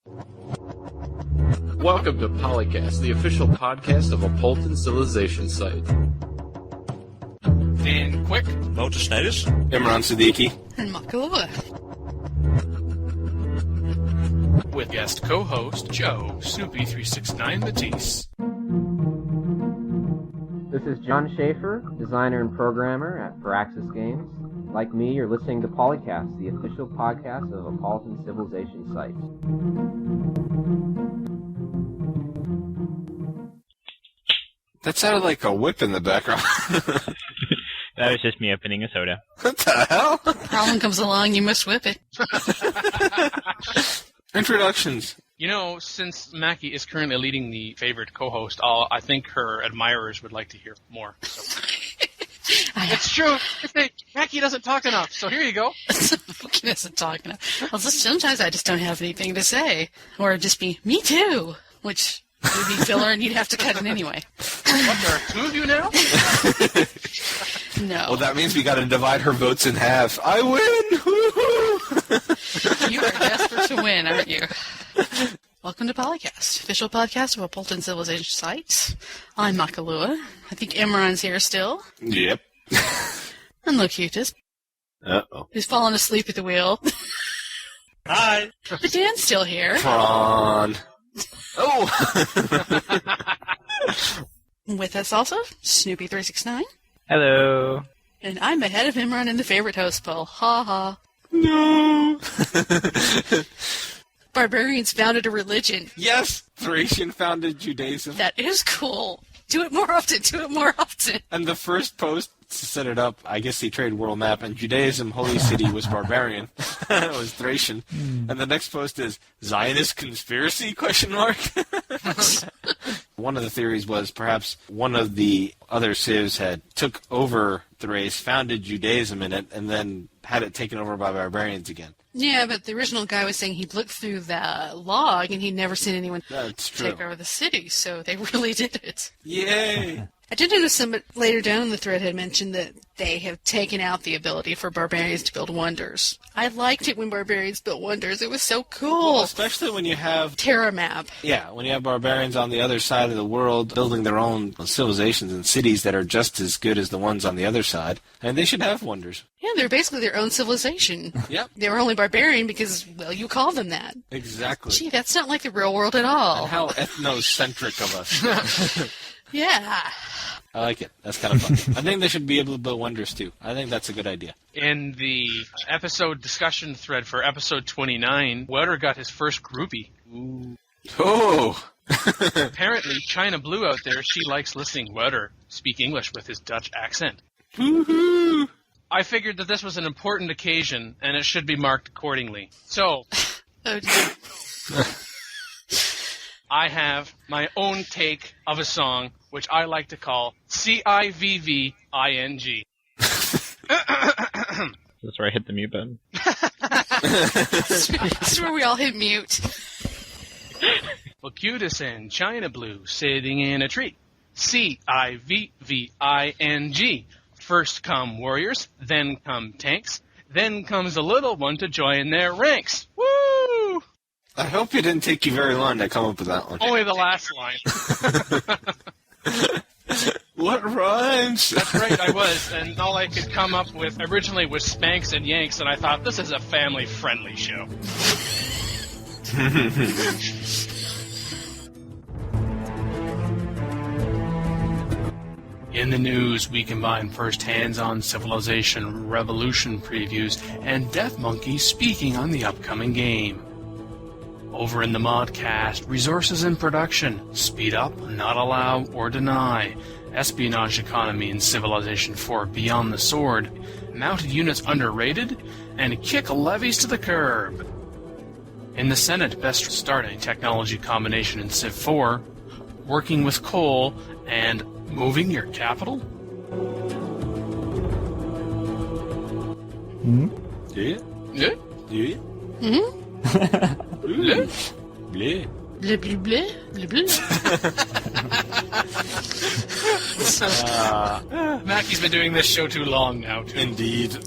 Welcome to PolyCast, the official podcast of Apolyton Civilization Site. DanQ, Snijders, Imran Siddiqui, and Makahlua. with guest co-host Joe Snoopy369 Matise. This is John Schaefer, designer and programmer at Firaxian Games. Like me, you're listening to PolyCast, the official podcast of Apolyton Civilization Site. That sounded like a whip in the background. That was just me opening a soda. What the hell? Problem comes along, you must whip it. Introductions. You know, since Mackie is currently leading the favorite co-host, I think her admirers would like to hear more. So. It's true. Mackie doesn't talk enough, so here you go. He doesn't talk enough. Well, sometimes I just don't have anything to say. Or it'd just be, me too, which would be filler and you'd have to cut it anyway. What, there are two of you now? No. Well, that means we got to divide her votes in half. I win! Woo-hoo! You are desperate to win, aren't you? Welcome to PolyCast, official podcast of Apolyton Civilization Site. I'm Makahlua. I think Imran's here still. Yep. And Locutus, Uh-oh. who's fallen asleep at the wheel. Hi! But Dan's still here. Prawn. Oh! With us also, Snoopy369. Hello! And I'm ahead of Imran in the favorite host poll. Ha ha. No! Barbarians founded a religion. Yes! Thracian founded Judaism. That is cool. Do it more often. Do it more often. And the first post to set it up, I guess they trade world map, and Judaism, holy city, was barbarian. It was Thracian. And the next post is, Zionist conspiracy, question mark? One of the theories was perhaps one of the other civs had took over Thrace, founded Judaism in it, and then had it taken over by barbarians again. Yeah, but the original guy was saying he'd looked through the log and he'd never seen anyone That's true. take over the city, so they really did it. Yay! I did notice somebody later down in the thread had mentioned that they have taken out the ability for barbarians to build wonders. I liked it when barbarians built wonders. It was so cool. Well, especially when you have... Terra map. Yeah, when you have barbarians on the other side of the world building their own civilizations and cities that are just as good as the ones on the other side, and they should have wonders. Yeah, they're basically their own civilization. Yep. They were only barbarian because, well, you call them that. Exactly. Gee, that's not like the real world at all. And how ethnocentric of us. Yeah. I like it. That's kind of fun. I think they should be able to build wonders, too. I think that's a good idea. In the episode discussion thread for episode 29, Wouter got his first groupie. Ooh. Oh! Apparently, China Blue out there, she likes listening Wouter speak English with his Dutch accent. Woohoo! I figured that this was an important occasion, and it should be marked accordingly. So, Oh, dear. I have my own take of a song, which I like to call CivVing. That's where I hit the mute button. This is where we all hit mute. Locutus and China Blue sitting in a tree. CivVing. First come warriors, then come tanks, then comes a little one to join their ranks. Woo! I hope it didn't take you very long to come up with that one. Only the last line. What rhymes? That's right, I was, and all I could come up with originally was Spanks and Yanks, and I thought, this is a family-friendly show. In the news, we combine first hands-on Civilization Revolution previews and DeathMonkey speaking on the upcoming game. Over in the ModCast, resources and production, speed up, not allow, or deny, Espionage Economy in Civilization 4 Beyond the Sword, mounted units underrated, and kick levees to the curb. In the Senate, best start a technology combination in Civ 4, working with coal, and moving your capital? Yeah? Yeah? Yeah? Mm-hmm. Yeah? Yeah. Bleh, bleh, bleh, bleh, bleh. Mackie's been doing this show too long now, too. Indeed.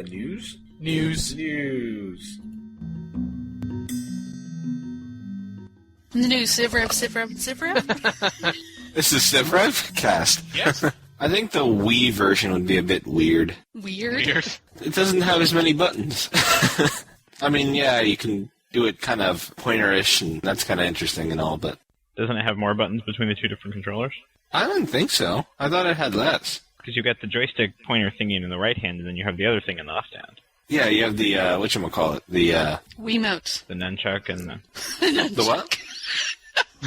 The news? News. News. In the news, CivIV. This is CivIV cast. Yes. I think the Wii version would be a bit weird. Weird. It doesn't have as many buttons. I mean, yeah, you can do it kind of pointer-ish, and that's kind of interesting and all, but... Doesn't it have more buttons between the two different controllers? I don't think so. I thought it had less. Because you got the joystick pointer thingy in the right hand, and then you have the other thing in the left hand. Yeah, you have the, whatchamacallit, the Wiimote. The nunchuck and the... The what?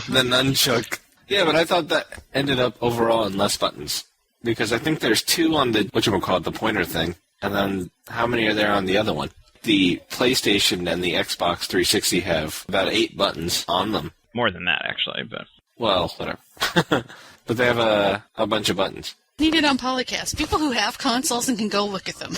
The nunchuck. Yeah, but I thought that ended up overall in less buttons. Because I think there's 2 on the, the pointer thing, and then how many are there on the other one? The PlayStation and the Xbox 360 have about 8 buttons on them. More than that, actually, but... Well, whatever. But they have a bunch of buttons. Need it on PolyCast. People who have consoles and can go look at them.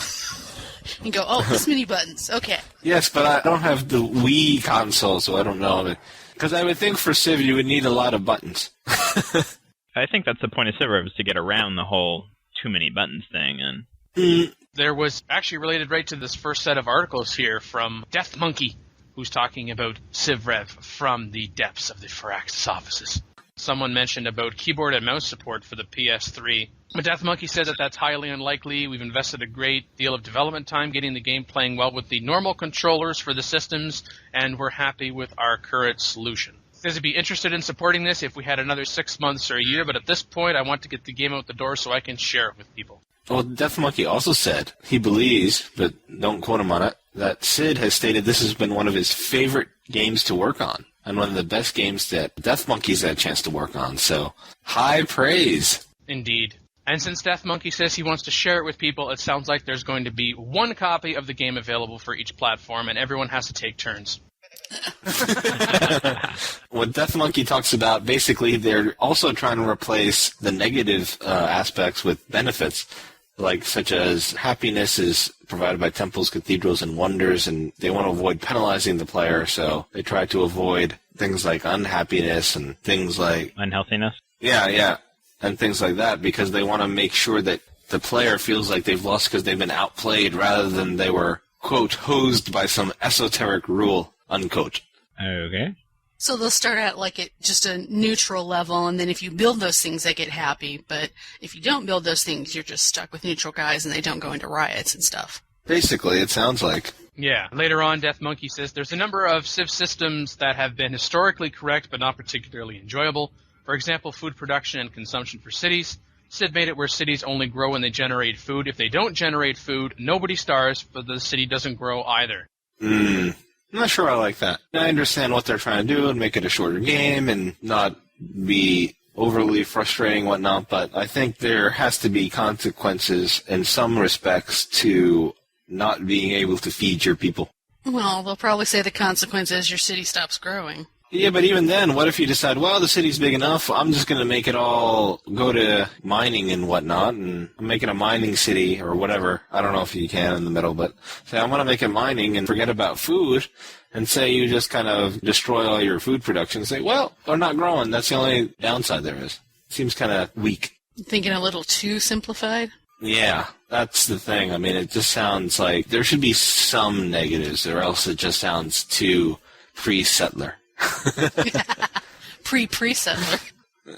And go, oh, this many buttons. Okay. Yes, but I don't have the Wii console, so I don't know. Because I would think for Civ you would need a lot of buttons. I think that's the point of CivIV, is to get around the whole too many buttons thing, and... There was actually related right to this first set of articles here from DeathMonkey, who's talking about CivRev from the depths of the Firaxian offices. Someone mentioned about keyboard and mouse support for the PS3. But DeathMonkey said that that's highly unlikely. We've invested a great deal of development time getting the game playing well with the normal controllers for the systems, and we're happy with our current solution. Says he'd be interested in supporting this if we had another 6 months or a year, but at this point I want to get the game out the door so I can share it with people. Well, DeathMonkey also said he believes, but don't quote him on it, that Sid has stated this has been one of his favorite games to work on, and one of the best games that DeathMonkey's had a chance to work on, so high praise. Indeed. And since DeathMonkey says he wants to share it with people, it sounds like there's going to be 1 copy of the game available for each platform, and everyone has to take turns. What DeathMonkey talks about, basically they're also trying to replace the negative aspects with benefits, like such as happiness is provided by temples, cathedrals, and wonders, and they want to avoid penalizing the player, so they try to avoid things like unhappiness and things like... Unhealthiness? Yeah, and things like that, because they want to make sure that the player feels like they've lost because they've been outplayed rather than they were, quote, hosed by some esoteric rule, unquote. Okay. So they'll start at like at just a neutral level, and then if you build those things, they get happy. But if you don't build those things, you're just stuck with neutral guys, and they don't go into riots and stuff. Basically, it sounds like. Yeah. Later on, DeathMonkey says there's a number of Civ systems that have been historically correct but not particularly enjoyable. For example, food production and consumption for cities. Civ made it where cities only grow when they generate food. If they don't generate food, nobody starves, but the city doesn't grow either. I'm not sure I like that. I understand what they're trying to do and make it a shorter game and not be overly frustrating and whatnot, but I think there has to be consequences in some respects to not being able to feed your people. Well, they'll probably say the consequence is your city stops growing. Yeah, but even then, what if you decide, well, the city's big enough, I'm just going to make it all go to mining and whatnot, and I'm making a mining city or whatever. I don't know if you can in the middle, but say I want to make it mining and forget about food, and say you just kind of destroy all your food production and say, well, they're not growing. That's the only downside there is. Seems kind of weak. Thinking a little too simplified? Yeah, that's the thing. I mean, it just sounds like there should be some negatives, or else it just sounds too pre-settler. Pre-settler.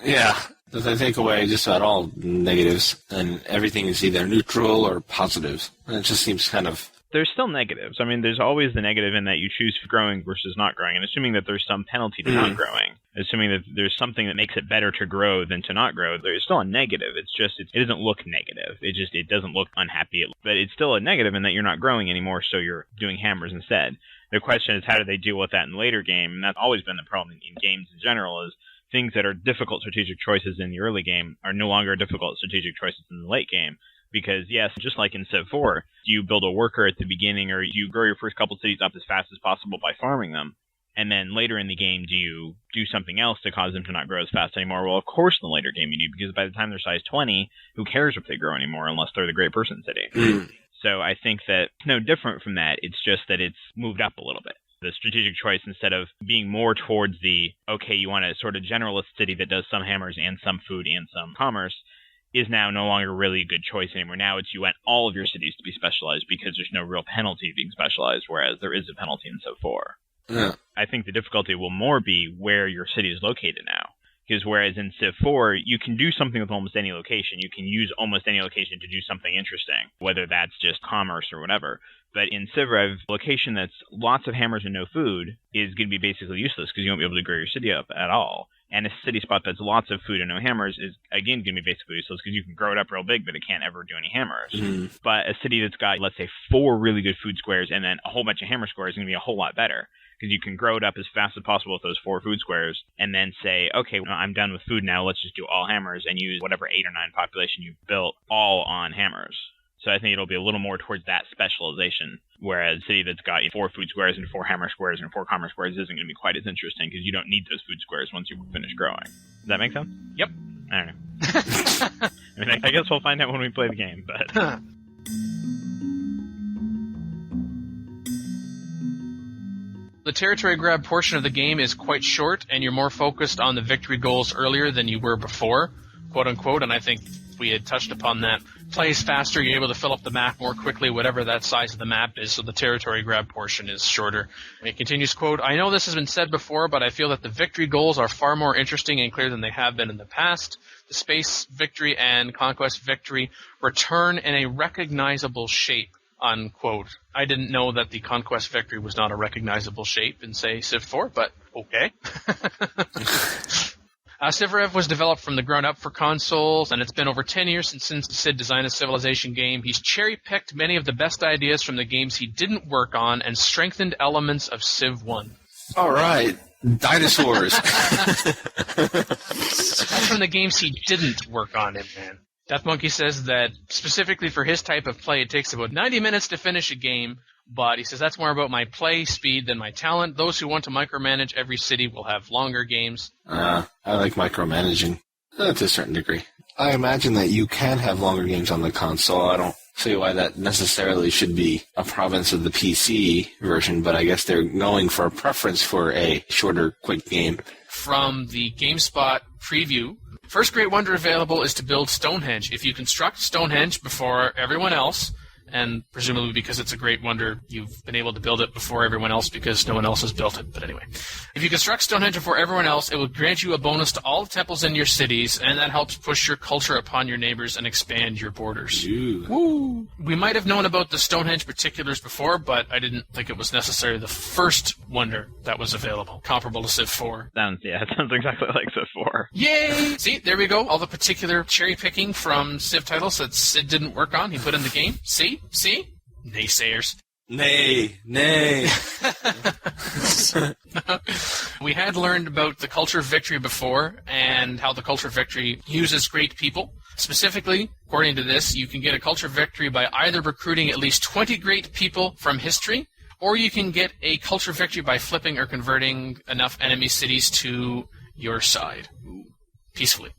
Yeah, that they take away just about all negatives, and everything is either neutral or positives. And it just seems kind of... There's still negatives. I mean, there's always the negative in that you choose growing versus not growing, and assuming that there's some penalty to not growing, assuming that there's something that makes it better to grow than to not grow, there's still a negative. It's just, it doesn't look negative. It doesn't look unhappy. But it's still a negative in that you're not growing anymore, so you're doing hammers instead. The question is, how do they deal with that in the later game? And that's always been the problem in games in general, is things that are difficult strategic choices in the early game are no longer difficult strategic choices in the late game. Because, yes, just like in Civ 4, you build a worker at the beginning, or you grow your first couple cities up as fast as possible by farming them. And then later in the game, do you do something else to cause them to not grow as fast anymore? Well, of course in the later game you do, because by the time they're size 20, who cares if they grow anymore unless they're the great person city? So I think that it's no different from that. It's just that it's moved up a little bit. The strategic choice, instead of being more towards the, okay, you want a sort of generalist city that does some hammers and some food and some commerce, is now no longer really a good choice anymore. Now you want all of your cities to be specialized because there's no real penalty being specialized, whereas there is a penalty in Civ 4. Yeah. I think the difficulty will more be where your city is located now. Because whereas in Civ 4, you can do something with almost any location. You can use almost any location to do something interesting, whether that's just commerce or whatever. But in CivIV, a location that's lots of hammers and no food is going to be basically useless because you won't be able to grow your city up at all. And a city spot that's lots of food and no hammers is, again, going to be basically useless because you can grow it up real big, but it can't ever do any hammers. Mm. But a city that's got, let's say, 4 really good food squares and then a whole bunch of hammer squares is going to be a whole lot better. Because you can grow it up as fast as possible with those 4 food squares, and then say, okay, well, I'm done with food now, let's just do all hammers, and use whatever 8 or 9 population you've built all on hammers. So I think it'll be a little more towards that specialization, whereas a city that's got 4 food squares and 4 hammer squares and 4 commerce squares isn't going to be quite as interesting, because you don't need those food squares once you finish growing. Does that make sense? Yep. I don't know. I mean, I guess we'll find out when we play the game, but... The territory grab portion of the game is quite short, and you're more focused on the victory goals earlier than you were before, quote-unquote, and I think we had touched upon that. Plays faster, you're able to fill up the map more quickly, whatever that size of the map is, so the territory grab portion is shorter. It continues, quote, I know this has been said before, but I feel that the victory goals are far more interesting and clear than they have been in the past. The space victory and conquest victory return in a recognizable shape. Unquote. I didn't know that the Conquest Victory was not a recognizable shape in, say, Civ 4, but okay. CivIV was developed from the ground up for consoles, and it's been over 10 years since Sid designed a Civilization game. He's cherry-picked many of the best ideas from the games he didn't work on and strengthened elements of Civ 1. All right. Dinosaurs. That's from the games he didn't work on, man. DeathMonkey says that specifically for his type of play, it takes about 90 minutes to finish a game, but he says that's more about my play speed than my talent. Those who want to micromanage every city will have longer games. I like micromanaging to a certain degree. I imagine that you can have longer games on the console. I don't see why that necessarily should be a province of the PC version, but I guess they're going for a preference for a shorter, quick game. From the GameSpot preview, first great wonder available is to build Stonehenge. If you construct Stonehenge before everyone else, and presumably because it's a great wonder, you've been able to build it before everyone else because no one else has built it. But anyway, if you construct Stonehenge before everyone else, it will grant you a bonus to all the temples in your cities, and that helps push your culture upon your neighbors and expand your borders. Ooh. Woo! We might have known about the Stonehenge particulars before, but I didn't think it was necessarily the first wonder that was available, comparable to Civ 4. It sounds exactly like Civ 4. Yay! See, there we go. All the particular cherry-picking from Civ titles that Sid didn't work on, he put in the game. See? Naysayers. Nay. We had learned about the Culture Victory before, and how the Culture Victory uses great people. Specifically, according to this, you can get a Culture Victory by either recruiting at least 20 great people from history, or you can get a Culture Victory by flipping or converting enough enemy cities to your side. Peacefully.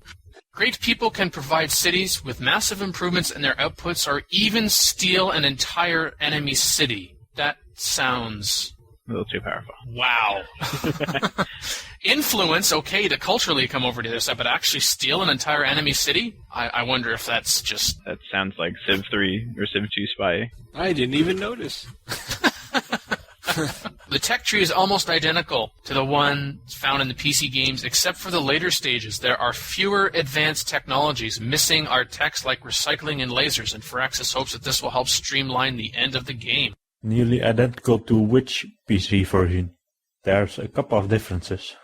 Great people can provide cities with massive improvements in their outputs, or even steal an entire enemy city. That sounds... a little too powerful. Wow. Influence, okay, to culturally come over to this side, but actually steal an entire enemy city? I wonder if that's just... That sounds like Civ 3 or Civ 2 spy. I didn't even notice. The tech tree is almost identical to the one found in the PC games, except for the later stages. There are fewer advanced technologies. Missing are techs like recycling and lasers, and Firaxian hopes that this will help streamline the end of the game. Nearly identical to which PC version? There's a couple of differences.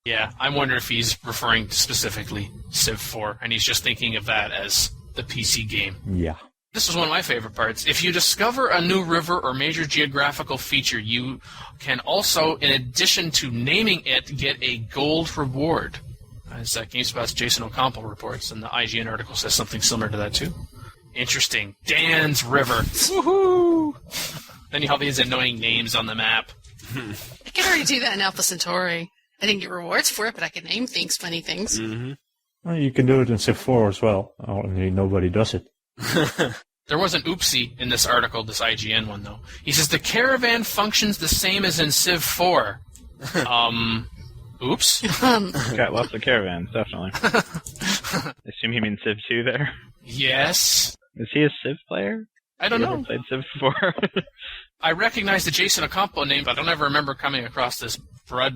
Yeah, I wonder if he's referring to specifically Civ 4, and he's just thinking of that as the PC game. Yeah. This is one of my favorite parts. If you discover a new river or major geographical feature, you can also, in addition to naming it, get a gold reward. As GameSpot's Jason Ocampo reports, and the IGN article says something similar to that too. Interesting. Dan's River. Woohoo! Then you have these annoying names on the map. I can already do that in Alpha Centauri. I didn't get rewards for it, but I can name things, funny things. Mm-hmm. Well, you can do it in Civ 4 as well. Only nobody does it. There was an oopsie in this article, this IGN one, though. He says, the caravan functions the same as in Civ 4. Oops. Got lots of caravans, definitely. I assume he means Civ 2 there. Yes. Is he a Civ player? I don't know. Never played Civ before. I recognize the Jason Ocampo name, but I don't ever remember coming across this Eric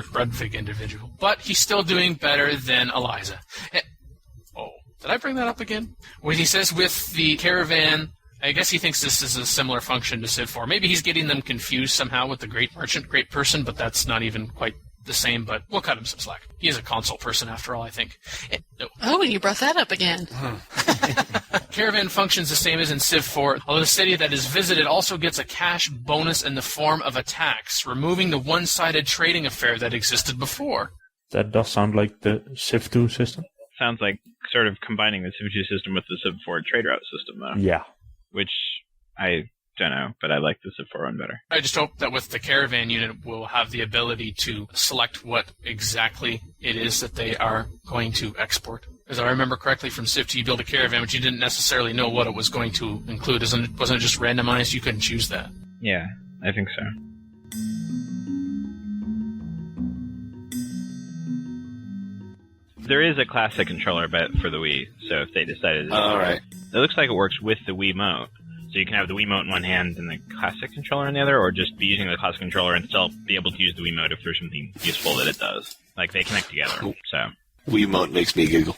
Brudvig individual. But he's still doing better than Eliza. Did I bring that up again? When he says with the caravan, I guess he thinks this is a similar function to Civ 4. Maybe he's getting them confused somehow with the Great Merchant, Great Person, but that's not even quite the same, but we'll cut him some slack. He is a console person after all, I think. Oh, you brought that up again. Caravan functions the same as in Civ 4, although the city that is visited also gets a cash bonus in the form of a tax, removing the one-sided trading affair that existed before. That does sound like the Civ 2 system. Sounds like sort of combining the Civ 2 system with the Civ 4 trade route system, though. Yeah. Which I don't know, but I like the Civ 4 one better. I just hope that with the caravan unit, we'll have the ability to select what exactly it is that they are going to export. As I remember correctly from Civ 2, you build a caravan, but you didn't necessarily know what it was going to include. Wasn't it just randomized? You couldn't choose that. Yeah, I think so. There is a classic controller for the Wii, so if they decided to... All right. It looks like it works with the Wiimote. So you can have the Wiimote in one hand and the classic controller in the other, or just be using the classic controller and still be able to use the Wiimote if there's something useful that it does. Like, they connect together, so... Wiimote makes me giggle.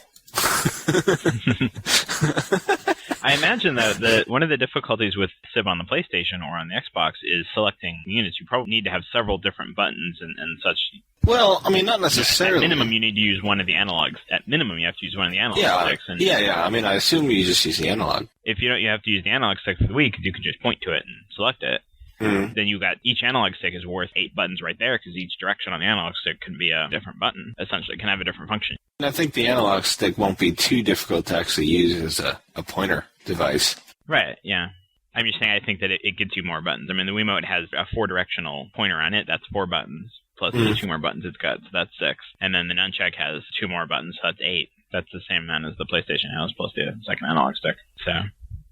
I imagine, though, that one of the difficulties with Civ on the PlayStation or on the Xbox is selecting units. You probably need to have several different buttons and such. Well, I mean, not necessarily. At minimum, you need to use one of the analogs. At minimum, you have to use one of the analog sticks. And yeah. I mean, I assume you just use the analog. If you don't, you have to use the analog stick for the Wii, because you can just point to it and select it. Mm-hmm. Then you got each analog stick is worth 8 buttons right there, because each direction on the analog stick can be a different button. Essentially, it can have a different function. And I think the analog stick won't be too difficult to actually use as a pointer device. Right, yeah. I'm just saying I think that it gets you more buttons. I mean, the Wiimote has a 4-directional pointer on it. That's 4 buttons. Plus the 2 more buttons it's got, so that's 6. And then the Nunchuck has 2 more buttons, so that's 8. That's the same amount as the PlayStation has, plus the second analog stick. So...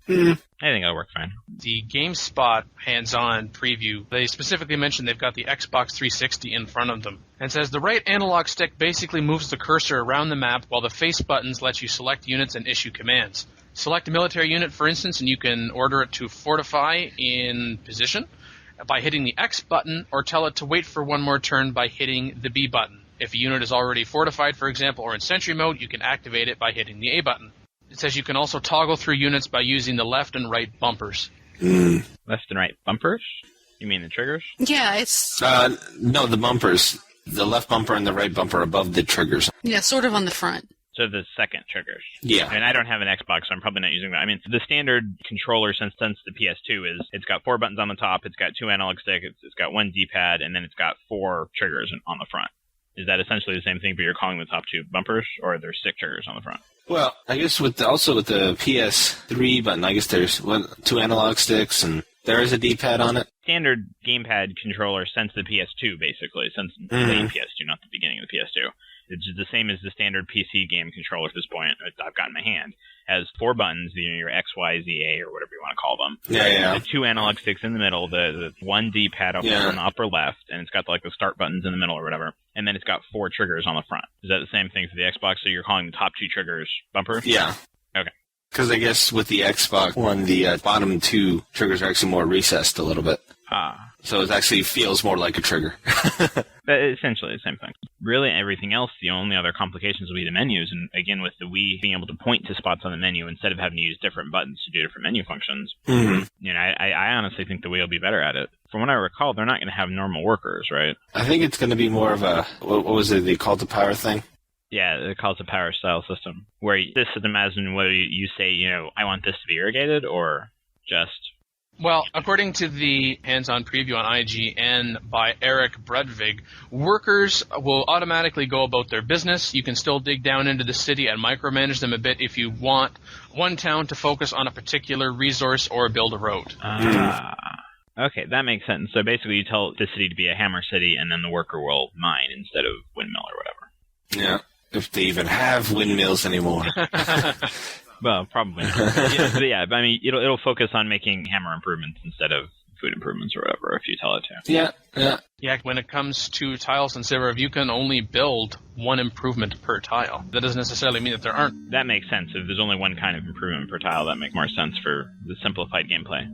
I think it'll work fine. The GameSpot hands-on preview, they specifically mentioned they've got the Xbox 360 in front of them. And says the right analog stick basically moves the cursor around the map, while the face buttons let you select units and issue commands. Select a military unit, for instance, and you can order it to fortify in position by hitting the X button, or tell it to wait for one more turn by hitting the B button. If a unit is already fortified, for example, or in sentry mode, you can activate it by hitting the A button. It says you can also toggle through units by using the left and right bumpers. Left and right bumpers? You mean the triggers? Yeah, it's... No, the bumpers. The left bumper and the right bumper above the triggers. Yeah, sort of on the front. So the second triggers. Yeah. And I don't have an Xbox, so I'm probably not using that. I mean, the standard controller since the PS2 is it's got 4 buttons on the top, it's got 2 analog sticks, it's got 1 D-pad, and then it's got 4 triggers on the front. Is that essentially the same thing, but you're calling the top 2 bumpers, or are there stick triggers on the front? Well, I guess also with the PS3 button, I guess there's 2 analog sticks, and there is a D-pad on it. Standard gamepad controller since the PS2, basically, since the late PS2, not the beginning of the PS2. It's the same as the standard PC game controller at this point I've got in my hand. Has 4 buttons, your X, Y, Z, A, or whatever you want to call them. Yeah. The 2 analog sticks in the middle, the 1 D-pad up on the upper left, and it's got the start buttons in the middle or whatever. And then it's got 4 triggers on the front. Is that the same thing for the Xbox? So you're calling the top 2 triggers bumper? Yeah. Okay. Because I guess with the Xbox One, the bottom 2 triggers are actually more recessed a little bit. So it actually feels more like a trigger. But essentially the same thing. Really, everything else, the only other complications will be the menus. And again, with the Wii being able to point to spots on the menu instead of having to use different buttons to do different menu functions, I honestly think the Wii will be better at it. From what I recall, they're not going to have normal workers, right? I think it's going to be more of a, what was it, the call to power thing? Yeah, the call to power style system. Where this is, imagine whether you say, I want this to be irrigated, or just... Well, according to the hands-on preview on IGN by Eric Brudvig, workers will automatically go about their business. You can still dig down into the city and micromanage them a bit if you want one town to focus on a particular resource or build a road. Okay, that makes sense. So basically you tell the city to be a hammer city, and then the worker will mine instead of windmill or whatever. Yeah, if they even have windmills anymore. Well, probably not. But I mean, it'll focus on making hammer improvements instead of food improvements or whatever if you tell it to. Yeah. Yeah, when it comes to tiles in CivIV, you can only build one improvement per tile. That doesn't necessarily mean that there aren't. That makes sense. If there's only one kind of improvement per tile, that makes more sense for the simplified gameplay.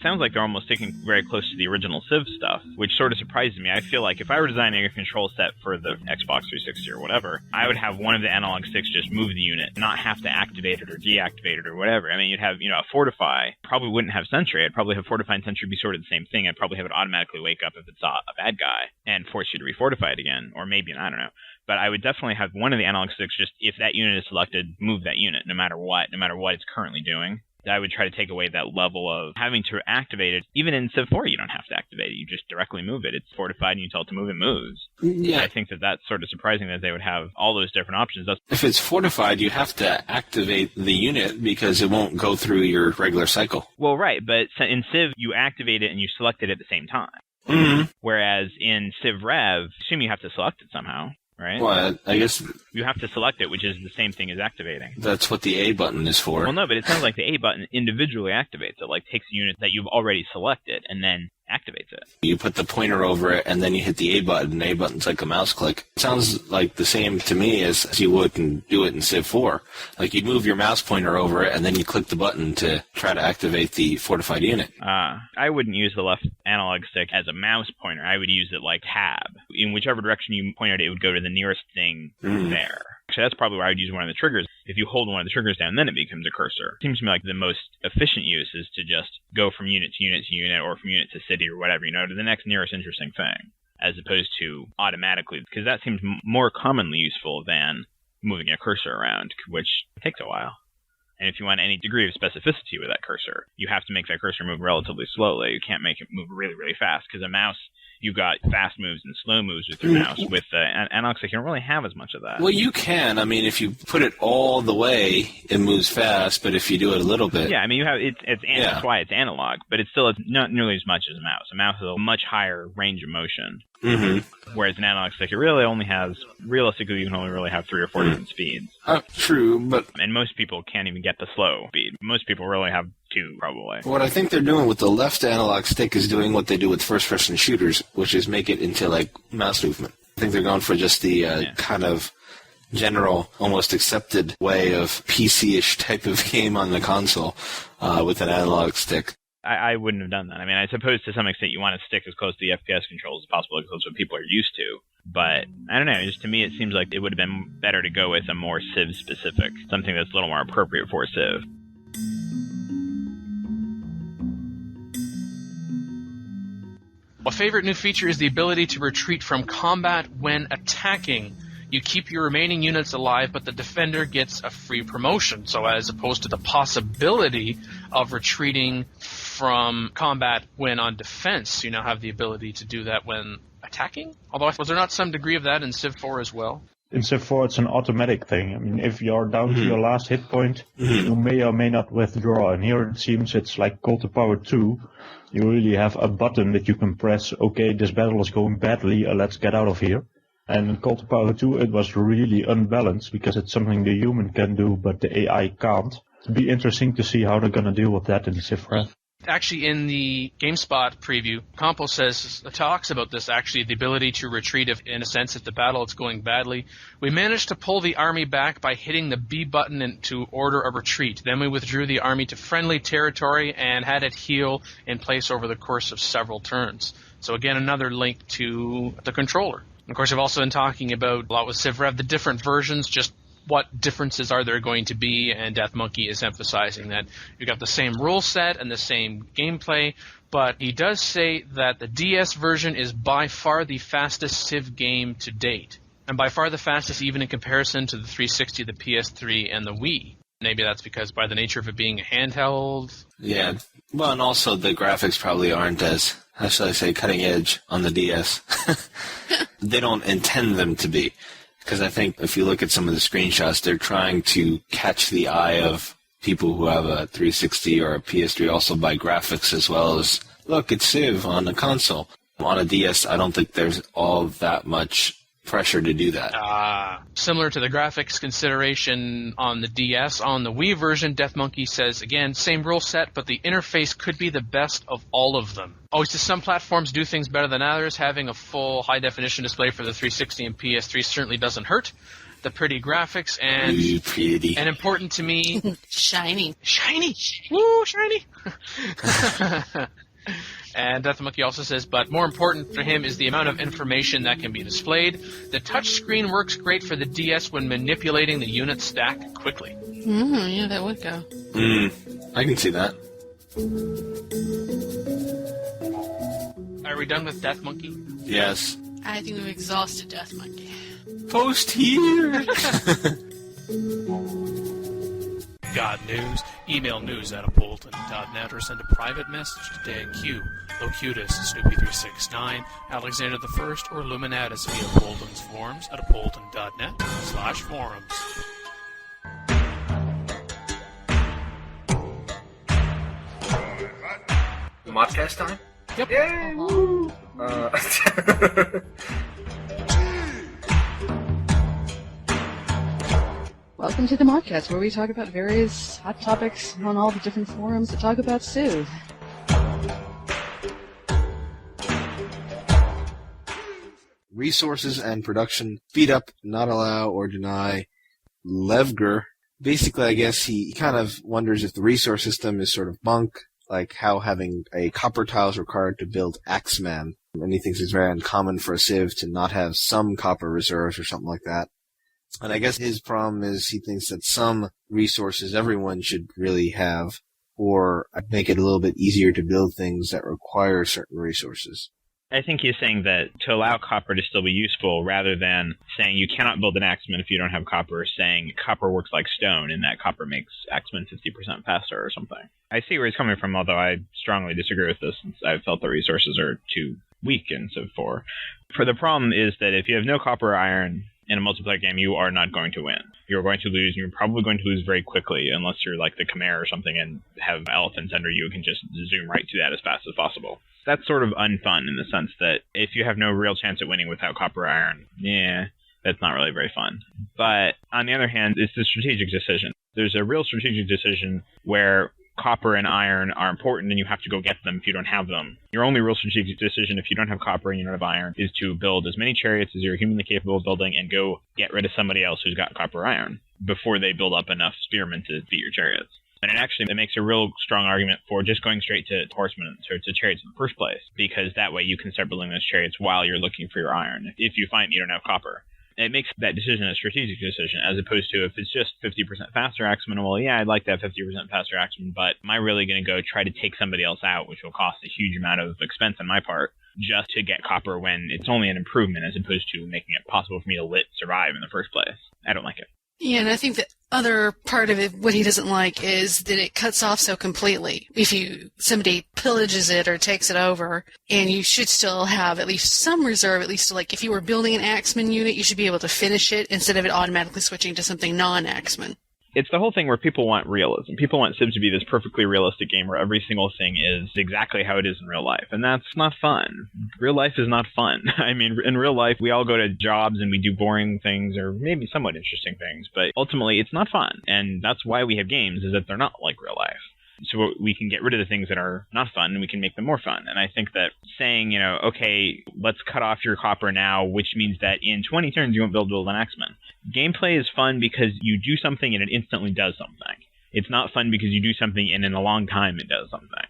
Sounds like they're almost sticking very close to the original Civ stuff, which sort of surprises me. I feel like if I were designing a control set for the Xbox 360 or whatever, I would have one of the analog sticks just move the unit, not have to activate it or deactivate it or whatever. I mean, you'd have, a Fortify. Probably wouldn't have Sentry. I'd probably have Fortify and Sentry be sort of the same thing. I'd probably have it automatically wake up if it's a bad guy and force you to refortify it again, or maybe, I don't know. But I would definitely have one of the analog sticks just, if that unit is selected, move that unit, no matter what it's currently doing. I would try to take away that level of having to activate it. Even in Civ 4, you don't have to activate it. You just directly move it. It's fortified and you tell it to move, it moves. Yeah. I think that's sort of surprising that they would have all those different options. If it's fortified, you have to activate the unit because it won't go through your regular cycle. Well, right, but in Civ, you activate it and you select it at the same time. Mm-hmm. Whereas in Civ Rev, assume you have to select it somehow. Right? Well, I guess you have to select it, which is the same thing as activating. That's what the A button is for. Well, no, but it sounds like the A button individually activates it, like takes the unit that you've already selected and then activates it. You put the pointer over it, and then you hit the A button. A button's like a mouse click. It sounds like the same to me as you would and do it in Civ 4. Like you move your mouse pointer over it, and then you click the button to try to activate the fortified unit. I wouldn't use the left analog stick as a mouse pointer. I would use it like tab. In whichever direction you pointed it would go to the nearest thing there. Actually, that's probably where I would use one of the triggers. If you hold one of the triggers down, then it becomes a cursor. It seems to me like the most efficient use is to just go from unit to unit to unit, or from unit to city or whatever, to the next nearest interesting thing, as opposed to automatically, because that seems more commonly useful than moving a cursor around, which takes a while. And if you want any degree of specificity with that cursor, you have to make that cursor move relatively slowly. You can't make it move really, really fast, because a mouse, you've got fast moves and slow moves with your mouse. With analog stick, you don't really have as much of that. Well, you can. I mean, if you put it all the way, it moves fast, but if you do it a little bit... Yeah, I mean, you have that's why it's analog, but it's still not nearly as much as a mouse. A mouse has a much higher range of motion. Mm-hmm. Whereas an analog stick, it really only has, realistically, you can only really have 3 or 4 different speeds. True, but... And most people can't even get the slow speed. Most people really have 2, probably. What I think they're doing with the left analog stick is doing what they do with first-person shooters, which is make it into, like, mouse movement. I think they're going for just the kind of general, almost accepted way of PC-ish type of game on the console with an analog stick. I wouldn't have done that. I mean, I suppose to some extent you want to stick as close to the FPS controls as possible because that's what people are used to. But, I don't know, just to me it seems like it would have been better to go with a more Civ-specific, something that's a little more appropriate for Civ. A favorite new feature is the ability to retreat from combat when attacking. You keep your remaining units alive, but the defender gets a free promotion. So as opposed to the possibility of retreating from combat when on defense, you now have the ability to do that when attacking? Although, was there not some degree of that in Civ 4 as well? In Civ 4, it's an automatic thing. I mean, if you're down to your last hit point, you may or may not withdraw. And here it seems it's like Call to Power 2. You really have a button that you can press, okay, this battle is going badly, let's get out of here. And in Call to Power 2, it was really unbalanced because it's something the human can do, but the AI can't. It'd be interesting to see how they're going to deal with that in Civ Rev. Actually, in the GameSpot preview, Compo talks about this, actually, the ability to retreat in a sense if the battle is going badly. We managed to pull the army back by hitting the B button to order a retreat. Then we withdrew the army to friendly territory and had it heal in place over the course of several turns. So again, another link to the controller. Of course, I've also been talking about a lot with CivRev, the different versions, just what differences are there going to be, and DeathMonkey is emphasizing that you've got the same rule set and the same gameplay, but he does say that the DS version is by far the fastest Civ game to date, and by far the fastest even in comparison to the 360, the PS3, and the Wii. Maybe that's because by the nature of it being a handheld. Yeah, well, and also the graphics probably aren't as, how shall I say, cutting edge on the DS. They don't intend them to be. Because I think if you look at some of the screenshots, they're trying to catch the eye of people who have a 360 or a PS3 also by graphics as well as, look, it's Civ on a console. On a DS, I don't think there's all that much pressure to do that. Similar to the graphics consideration on the DS, on the Wii version, DeathMonkey says, again, same rule set, but the interface could be the best of all of them. Oh, he says some platforms do things better than others. Having a full high-definition display for the 360 and PS3 certainly doesn't hurt. The pretty graphics and pretty. And important to me, Shiny. Woo, shiny. And DeathMonkey also says, but more important for him is the amount of information that can be displayed. The touchscreen works great for the DS when manipulating the unit stack quickly. Yeah, that would go. I can see that. Are we done with DeathMonkey? Yes. I think we've exhausted DeathMonkey. Post here! Got news? Email news@apolyton.net or send a private message to DanQ, Locutus, Snoopy369, Alexander the First, or Luminatus via Apolyton's forums at apolyton.net/forums. ModCast time? Yep. Yay! Woo! Welcome to the ModCast, where we talk about various hot topics on all the different forums that talk about CivIV. Resources and production, speed up, not allow, or deny. Levger, basically, I guess he kind of wonders if the resource system is sort of bunk, like how having a copper tile is required to build Axeman. And he thinks it's very uncommon for a Civ to not have some copper reserves or something like that. And I guess his problem is he thinks that some resources everyone should really have, or make it a little bit easier to build things that require certain resources. I think he's saying that to allow copper to still be useful, rather than saying you cannot build an axeman if you don't have copper, saying copper works like stone and that copper makes axeman 50% faster or something. I see where he's coming from, although I strongly disagree with this since I've felt the resources are too weak in Civ 4. For the problem is that if you have no copper or iron in a multiplayer game, you are not going to win. You're going to lose, and you're probably going to lose very quickly, unless you're like the Khmer or something and have elephants under you and can just zoom right to that as fast as possible. That's sort of unfun in the sense that if you have no real chance at winning without copper or iron, that's not really very fun. But on the other hand, it's a strategic decision. There's a real strategic decision where copper and iron are important and you have to go get them if you don't have them. Your only real strategic decision if you don't have copper and you don't have iron is to build as many chariots as you're humanly capable of building and go get rid of somebody else who's got copper or iron before they build up enough spearmen to beat your chariots. And it makes a real strong argument for just going straight to horsemen or to chariots in the first place, because that way you can start building those chariots while you're looking for your iron if you find you don't have copper. It makes that decision a strategic decision, as opposed to if it's just 50% faster axeman, well, yeah, I'd like to have 50% faster axeman, but am I really going to go try to take somebody else out, which will cost a huge amount of expense on my part, just to get copper when it's only an improvement as opposed to making it possible for me to survive in the first place? I don't like it. Yeah, and I think the other part of it, what he doesn't like, is that it cuts off so completely. If somebody pillages it or takes it over, and you should still have at least some reserve, at least like if you were building an Axeman unit, you should be able to finish it instead of it automatically switching to something non-Axeman. It's the whole thing where people want realism. People want Civ to be this perfectly realistic game where every single thing is exactly how it is in real life. And that's not fun. Real life is not fun. I mean, in real life, we all go to jobs and we do boring things or maybe somewhat interesting things. But ultimately, it's not fun. And that's why we have games, is that they're not like real life. So we can get rid of the things that are not fun and we can make them more fun. And I think that saying, okay, let's cut off your copper now, which means that in 20 turns you won't be able to build an Axeman. Gameplay is fun because you do something and it instantly does something. It's not fun because you do something and in a long time it does something.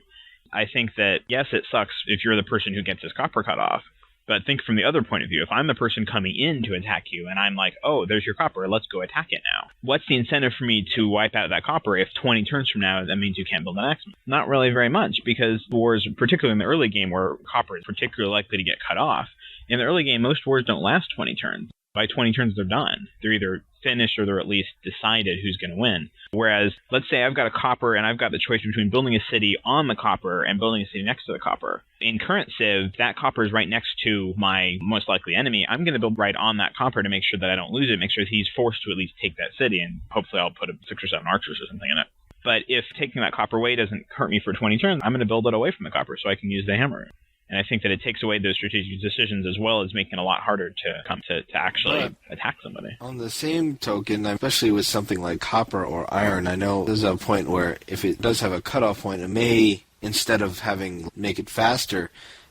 I think that, yes, it sucks if you're the person who gets his copper cut off. But think from the other point of view. If I'm the person coming in to attack you and I'm like, oh, there's your copper, let's go attack it now. What's the incentive for me to wipe out that copper if 20 turns from now that means you can't build an Axeman? Not really very much, because wars, particularly in the early game where copper is particularly likely to get cut off, in the early game most wars don't last 20 turns. By 20 turns they're done. They're either finished or they're at least decided who's going to win. Whereas, let's say I've got a copper and I've got the choice between building a city on the copper and building a city next to the copper. In current Civ, that copper is right next to my most likely enemy. I'm going to build right on that copper to make sure that I don't lose it, make sure that he's forced to at least take that city, and hopefully I'll put 6 or 7 archers or something in it. But if taking that copper away doesn't hurt me for 20 turns, I'm going to build it away from the copper so I can use the hammer. And I think that it takes away those strategic decisions as well as making it a lot harder to come to actually attack somebody. On the same token, especially with something like copper or iron, I know there's a point where if it does have a cutoff point, it may, instead of make it faster,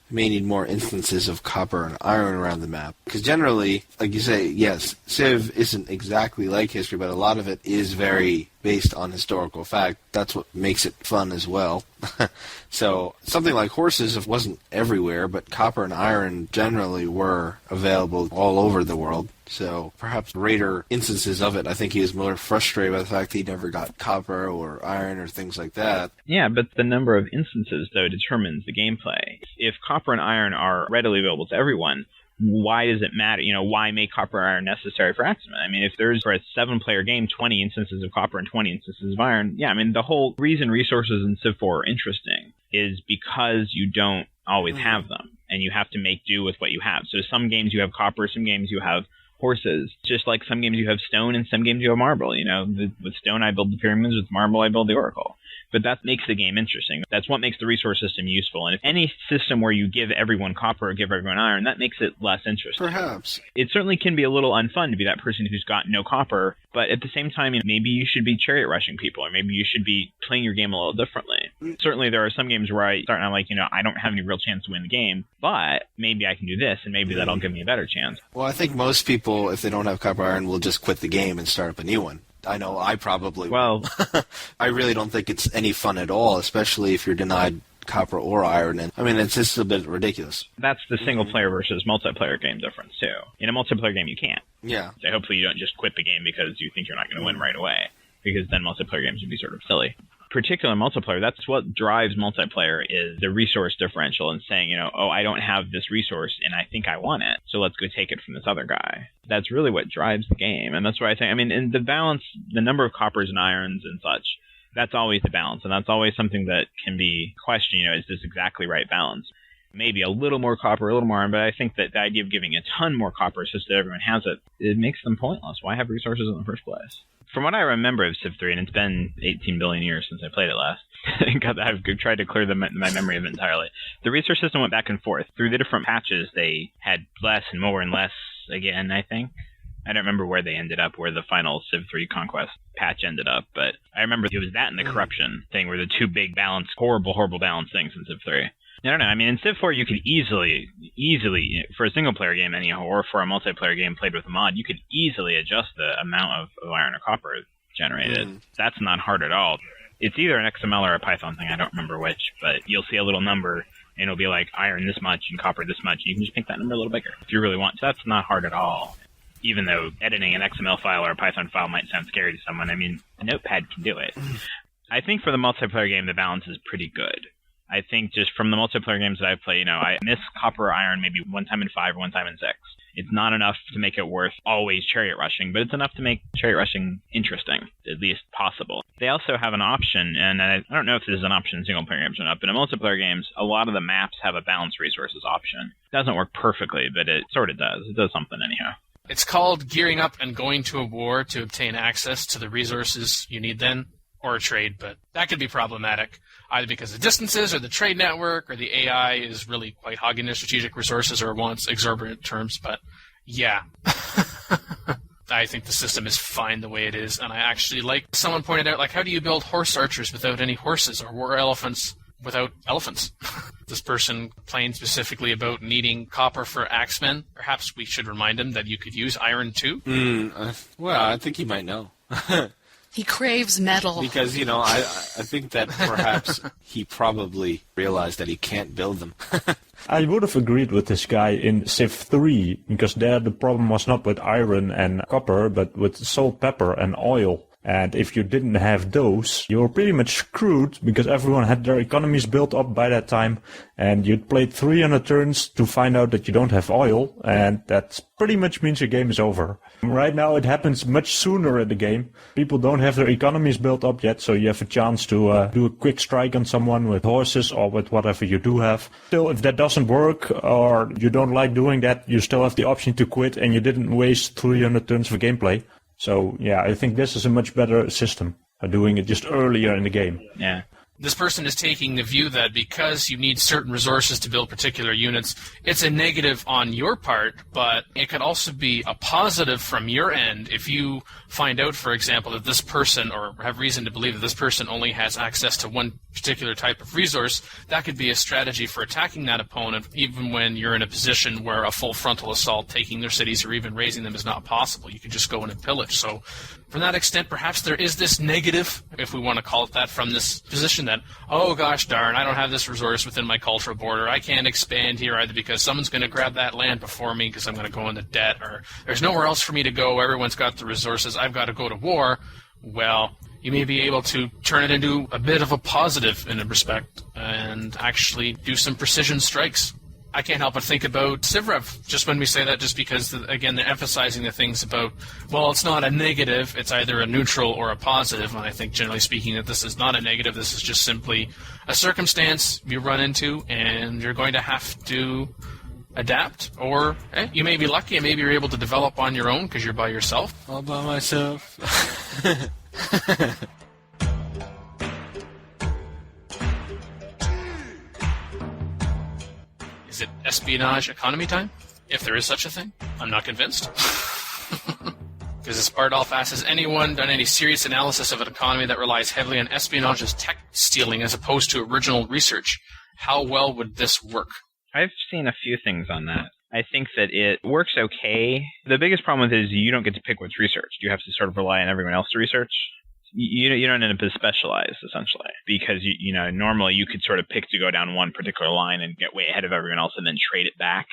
you may need more instances of copper and iron around the map. Because generally, like you say, yes, Civ isn't exactly like history, but a lot of it is very based on historical fact. That's what makes it fun as well. So something like horses wasn't everywhere, but copper and iron generally were available all over the world. So perhaps greater instances of it. I think he was more frustrated by the fact that he never got copper or iron or things like that. Yeah, but the number of instances, though, determines the gameplay. If copper and iron are readily available to everyone, why does it matter? Why make copper and iron necessary for Axemen? I mean, if there's, for a 7-player game, 20 instances of copper and 20 instances of iron, yeah, I mean, the whole reason resources in Civ 4 are interesting is because you don't always have them, and you have to make do with what you have. So some games you have copper, some games you have horses. Just like some games you have stone and some games you have marble. With stone I build the pyramids, with marble I build the oracle. But that makes the game interesting. That's what makes the resource system useful. And if any system where you give everyone copper or give everyone iron, that makes it less interesting. Perhaps. It certainly can be a little unfun to be that person who's got no copper, but at the same time, maybe you should be chariot rushing people, or maybe you should be playing your game a little differently. Certainly there are some games where I start and I'm like, I don't have any real chance to win the game, but maybe I can do this, and maybe that'll give me a better chance. Well, I think most people, if they don't have copper iron, will just quit the game and start up a new one. I know I probably will. Well, I really don't think it's any fun at all, especially if you're denied copper or iron. And I mean, it's just a bit ridiculous. That's the single-player versus multiplayer game difference, too. In a multiplayer game, you can't. Yeah. So hopefully you don't just quit the game because you think you're not going to win right away, because then multiplayer games would be sort of silly. Particular multiplayer, that's what drives multiplayer, is the resource differential and saying, I don't have this resource and I think I want it, so let's go take it from this other guy. That's really what drives the game. And that's why I think, in the balance, the number of coppers and irons and such, that's always the balance. And that's always something that can be questioned, is this exactly right balance? Maybe a little more copper, a little more iron, but I think that the idea of giving a ton more copper just that everyone has it, it makes them pointless. Why have resources in the first place? From what I remember of Civ 3, and it's been 18 billion years since I played it last, I've tried to clear my memory of it entirely. The resource system went back and forth. Through the different patches, they had less and more and less again, I think. I don't remember where they ended up, where the final Civ 3 Conquest patch ended up, but I remember it was that and the corruption thing were the two big horrible balance things in Civ 3. I don't know. In Civ 4, you could easily, for a single-player game anyhow, or for a multiplayer game played with a mod, you could easily adjust the amount of iron or copper generated. That's not hard at all. It's either an XML or a Python thing, I don't remember which, but you'll see a little number, and it'll be like iron this much and copper this much, and you can just make that number a little bigger if you really want. So that's not hard at all. Even though editing an XML file or a Python file might sound scary to someone, a Notepad can do it. I think for the multiplayer game, the balance is pretty good. I think just from the multiplayer games that I've played, I miss copper or iron maybe one time in 5 or one time in 6. It's not enough to make it worth always chariot rushing, but it's enough to make chariot rushing interesting, at least possible. They also have an option, and I don't know if this is an option in single-player games or not, but in multiplayer games, a lot of the maps have a balanced resources option. It doesn't work perfectly, but it sort of does. It does something anyhow. It's called gearing up and going to a war to obtain access to the resources you need then, or a trade, but that could be problematic, either because of distances or the trade network or the AI is really quite hogging their strategic resources or wants exorbitant terms, but yeah. I think the system is fine the way it is, and I actually like someone pointed out, how do you build horse archers without any horses, or war elephants without elephants? This person complained specifically about needing copper for axemen. Perhaps we should remind him that you could use iron too. Well, I think he might know. He craves metal. Because, I think that perhaps he probably realized that he can't build them. I would have agreed with this guy in Civ 3, because there the problem was not with iron and copper, but with salt, pepper, and oil. And if you didn't have those, you were pretty much screwed, because everyone had their economies built up by that time, and you'd played 300 turns to find out that you don't have oil, and that pretty much means your game is over. Right now it happens much sooner in the game. People don't have their economies built up yet, so you have a chance to do a quick strike on someone with horses or with whatever you do have. Still, if that doesn't work, or you don't like doing that, you still have the option to quit, and you didn't waste 300 turns of gameplay. So, yeah, I think this is a much better system, doing it just earlier in the game. Yeah. This person is taking the view that because you need certain resources to build particular units, it's a negative on your part, but it could also be a positive from your end if you find out, for example, that this person, or have reason to believe that this person only has access to one particular type of resource. That could be a strategy for attacking that opponent, even when you're in a position where a full frontal assault, taking their cities or even raising them, is not possible. You could just go in and pillage. So from that extent, perhaps there is this negative, if we want to call it that, from this position that, oh gosh darn, I don't have this resource within my cultural border. I can't expand here either because someone's going to grab that land before me because I'm going to go into debt, or there's nowhere else for me to go. Everyone's got the resources. I've got to go to war. Well, you may be able to turn it into a bit of a positive in a respect and actually do some precision strikes. I can't help but think about CivIV just when we say that, just because, again, they're emphasizing the things about, well, it's not a negative, it's either a neutral or a positive, and I think, generally speaking, that this is not a negative, this is just simply a circumstance you run into, and you're going to have to adapt, or you may be lucky and maybe you're able to develop on your own because you're by yourself. All by myself. Is it espionage economy time? If there is such a thing. I'm not convinced. Because as Bardolph asks, has anyone done any serious analysis of an economy that relies heavily on espionage as tech stealing as opposed to original research? How well would this work? I've seen a few things on that. I think that it works okay. The biggest problem with it is you don't get to pick what's researched. You have to sort of rely on everyone else to research. You don't end up as specialized, essentially, because you know, normally you could sort of pick to go down one particular line and get way ahead of everyone else and then trade it back.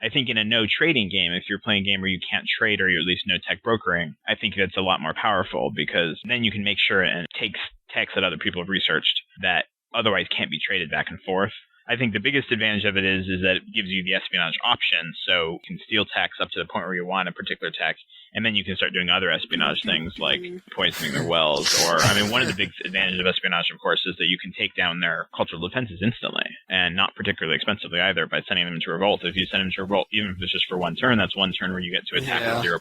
I think in a no trading game, if you're playing a game where you can't trade or you're at least no tech brokering, I think that's a lot more powerful, because then you can make sure and take techs that other people have researched that otherwise can't be traded back and forth. I think the biggest advantage of it is that it gives you the espionage option, so you can steal techs up to the point where you want a particular tech, and then you can start doing other espionage things like poisoning their wells, or, I mean, one of the big advantages of espionage, of course, is that you can take down their cultural defenses instantly, and not particularly expensively either, by sending them into revolt. If you send them into revolt, even if it's just for one turn, that's one turn where you get to attack with 0%.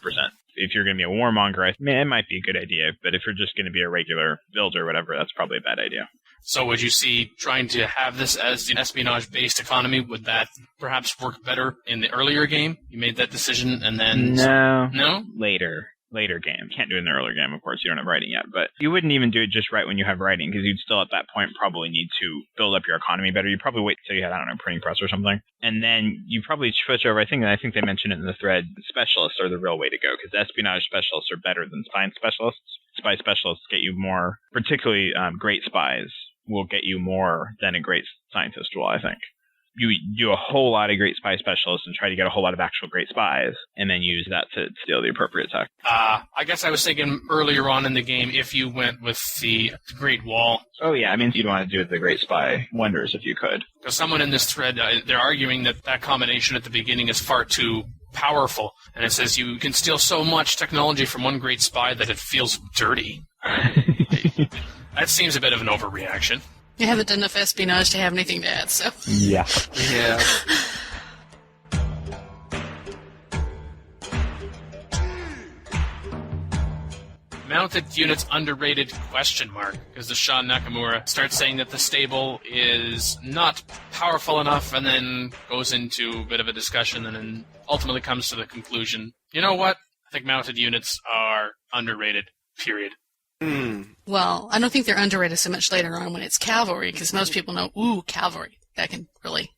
If you're going to be a warmonger, it might be a good idea, but if you're just going to be a regular builder or whatever, that's probably a bad idea. So would you see trying to have this as an espionage-based economy, would that perhaps work better in the earlier game? You made that decision and then... No? Later game. Can't do it in the earlier game, of course. You don't have writing yet. But you wouldn't even do it just right when you have writing, because you'd still at that point probably need to build up your economy better. You'd probably wait till you had, I don't know, printing press or something. And then you probably switch over. I think they mentioned it in the thread, specialists are the real way to go, because espionage specialists are better than spy specialists. Spy specialists get you more, particularly great spies will get you more than a great scientist will, I think. You do a whole lot of great spy specialists and try to get a whole lot of actual great spies, and then use that to steal the appropriate tech. I guess I was thinking earlier on in the game, if you went with the Great Wall. Oh yeah, I mean, you'd want to do the great spy wonders if you could. Because someone in this thread, they're arguing that combination at the beginning is far too powerful, and it says you can steal so much technology from one great spy that it feels dirty. That seems a bit of an overreaction. You haven't done enough espionage to have anything to add, so... Yeah. Mounted units underrated, question mark, because the Sean Nakamura starts saying that the stable is not powerful enough, and then goes into a bit of a discussion, and then ultimately comes to the conclusion, you know what? I think mounted units are underrated, period. Well, I don't think they're underrated so much later on when it's cavalry, because most people know, cavalry. That can really,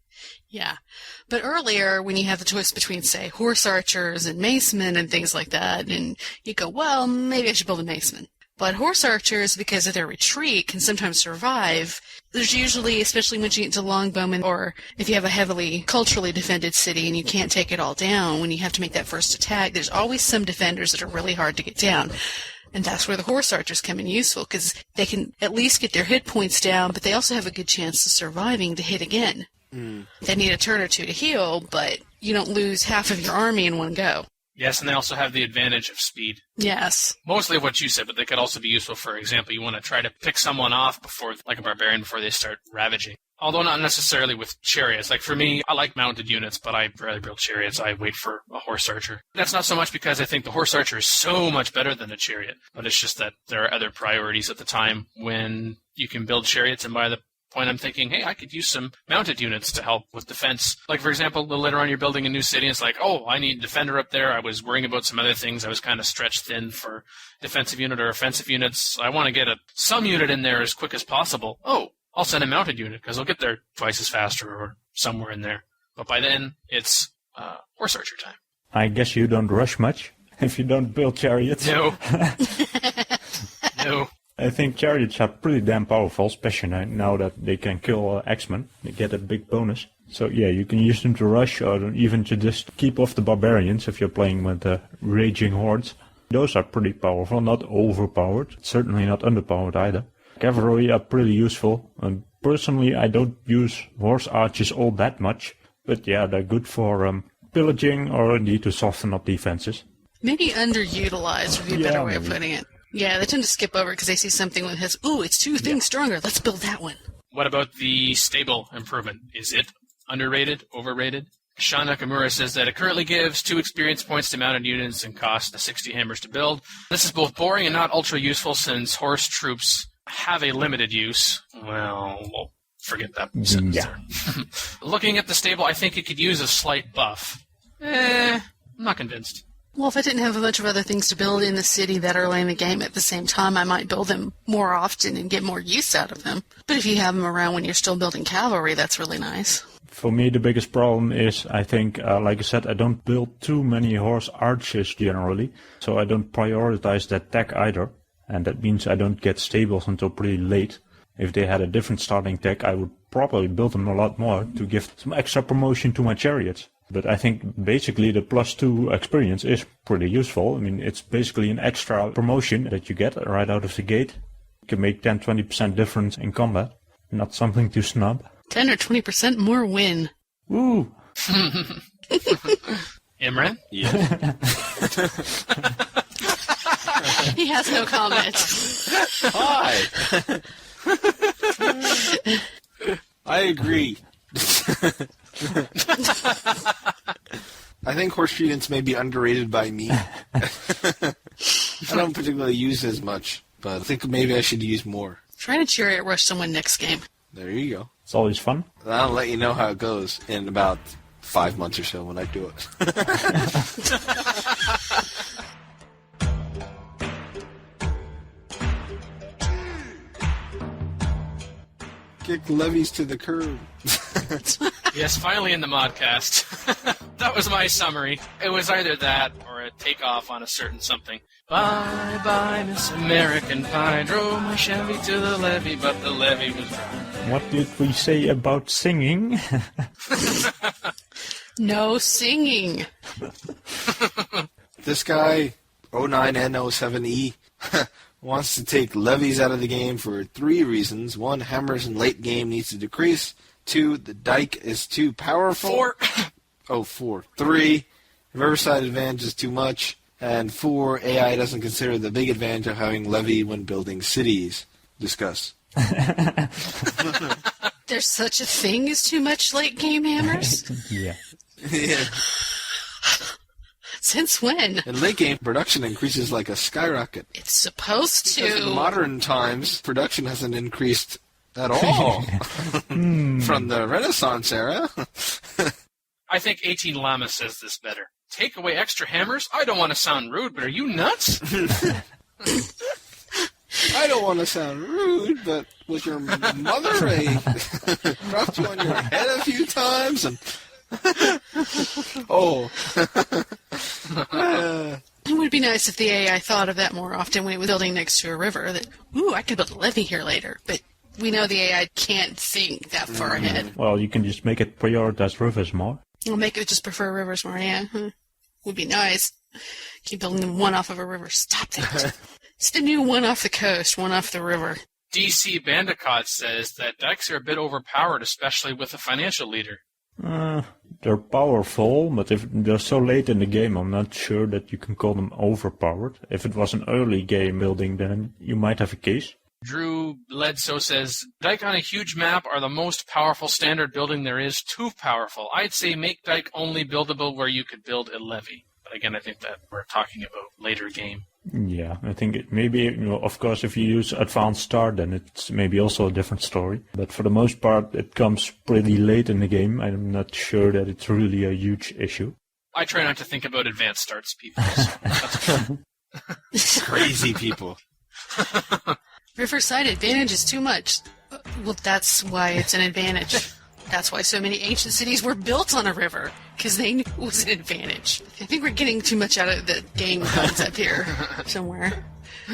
But earlier, when you have the choice between, say, horse archers and macemen and things like that, and you go, well, maybe I should build a maceman. But horse archers, because of their retreat, can sometimes survive. There's usually, especially when you get into longbowmen, or if you have a heavily culturally defended city and you can't take it all down, when you have to make that first attack, there's always some defenders that are really hard to get down. And that's where the horse archers come in useful, because they can at least get their hit points down, but they also have a good chance of surviving to hit again. They need a turn or two to heal, but you don't lose half of your army in one go. Yes, and they also have the advantage of speed. Yes. Mostly what you said, but they could also be useful. For example, you want to try to pick someone off before, like a barbarian, before they start ravaging. Although not necessarily with chariots. Like for me, I like mounted units, but I rarely build chariots. I wait for a horse archer. That's not so much because I think the horse archer is so much better than a chariot, but it's just that there are other priorities at the time when you can build chariots, and by the point I'm thinking, hey, I could use some mounted units to help with defense. Like, for example, a little later on you're building a new city, and it's like, oh, I need a defender up there. I was worrying about some other things. I was kind of stretched thin for defensive unit or offensive units. I want to get some unit in there as quick as possible. Oh, I'll send a mounted unit because I'll get there twice as faster or somewhere in there. But by then, it's horse archer time. I guess you don't rush much if you don't build chariots. No. No. I think chariots are pretty damn powerful, especially now that they can kill X-Men. They get a big bonus. So yeah, you can use them to rush or even to just keep off the barbarians if you're playing with raging hordes. Those are pretty powerful, not overpowered, certainly not underpowered either. Cavalry are pretty useful, and personally I don't use horse archers all that much, but yeah, they're good for pillaging or indeed to soften up defenses. Maybe underutilized would be a better way of putting it. Yeah, they tend to skip over because they see something that has, ooh, it's two things stronger, let's build that one. What about the stable improvement? Is it underrated, overrated? Sean Nakamura says that it currently gives 2 experience points to mounted units and costs 60 hammers to build. This is both boring and not ultra useful since horse troops have a limited use. Well, forget that sentence there. Looking at the stable, I think it could use a slight buff. I'm not convinced. Well, if I didn't have a bunch of other things to build in the city that are in the game at the same time, I might build them more often and get more use out of them. But if you have them around when you're still building cavalry, that's really nice. For me, the biggest problem is, I think, like I said, I don't build too many horse archers generally, so I don't prioritize that tech either. And that means I don't get stables until pretty late. If they had a different starting tech, I would probably build them a lot more to give some extra promotion to my chariots. But I think basically the +2 experience is pretty useful. I mean, it's basically an extra promotion that you get right out of the gate. It can make 10-20% difference in combat. Not something to snub. 10 or 20% more win. Woo! Imran? Yeah. He has no comment. Hi! I agree. I think horse units may be underrated by me. I don't particularly use as much, but I think maybe I should use more. Try to chariot rush someone next game. There you go. It's always fun. And I'll let you know how it goes in about 5 months or so when I do it. Kick levees to the curb. Yes, finally in the ModCast. That was my summary. It was either that or a takeoff on a certain something. Bye bye, Miss American Pie. Drove my Chevy to the levee, but the levee was dry. What did we say about singing? No singing. This guy, 09N07E, wants to take levees out of the game for 3 reasons. 1, hammers in late game needs to decrease. 2, the dike is too powerful. 4. 4. 3, Riverside advantage is too much. And 4, AI doesn't consider the big advantage of having levee when building cities. Discuss. There's such a thing as too much late game hammers? Yeah. Yeah. Since when? In late game, production increases like a skyrocket. It's supposed Because in to. modern times, production hasn't increased at all from the Renaissance era. I think 18 Llama says this better. Take away extra hammers? I don't want to sound rude, but are you nuts? I don't want to sound rude, but was your mother dropped you on your head a few times and oh. It would be nice if the AI thought of that more often when it was building next to a river. That, ooh, I could build a levee here later. But we know the AI can't think that far ahead. Well, you can just make it prioritize rivers more. We'll make it just prefer rivers more, yeah. Would be nice. Keep building them one off of a river. Stop that. It's the new one off the coast, one off the river. DC Bandicott says that dikes are a bit overpowered, especially with a financial leader. they're powerful, but if they're so late in the game, I'm not sure that you can call them overpowered. If it was an early game building, then you might have a case. Drew Bledsoe says, Dike on a huge map are the most powerful standard building there is. Too powerful. I'd say make Dike only buildable where you could build a levee. But again, I think that we're talking about later game. Yeah, I think it maybe, of course, if you use Advanced Star, then it's maybe also a different story. But for the most part, it comes pretty late in the game. I'm not sure that it's really a huge issue. I try not to think about advanced starts, people. So Crazy people. Riverside advantage is too much. Well, that's why it's an advantage. That's why so many ancient cities were built on a river, because they knew it was an advantage. I think we're getting too much out of the game concept here somewhere.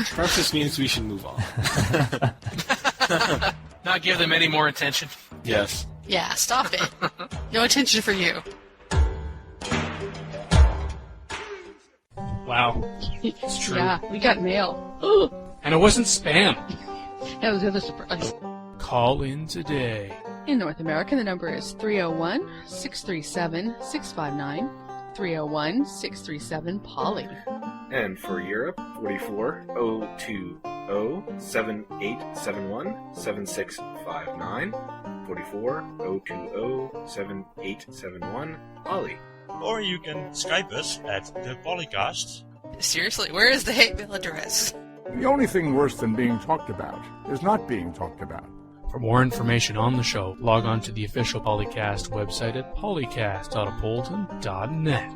Perhaps this means we should move on. not give them any more attention. Yes. Yeah, stop it. No attention for you. Wow. It's true. Yeah, we got mail. And it wasn't spam. That was the other surprise. Call in today. In North America, the number is 301-637-659, 301-637-POLY. And for Europe, 44-020-7871-7659, 44-020-7871, Poly. Or you can Skype us at the PolyCast. Seriously, where is the hate mail address? The only thing worse than being talked about is not being talked about. For more information on the show, log on to the official PolyCast website at polycast.apolyton.net.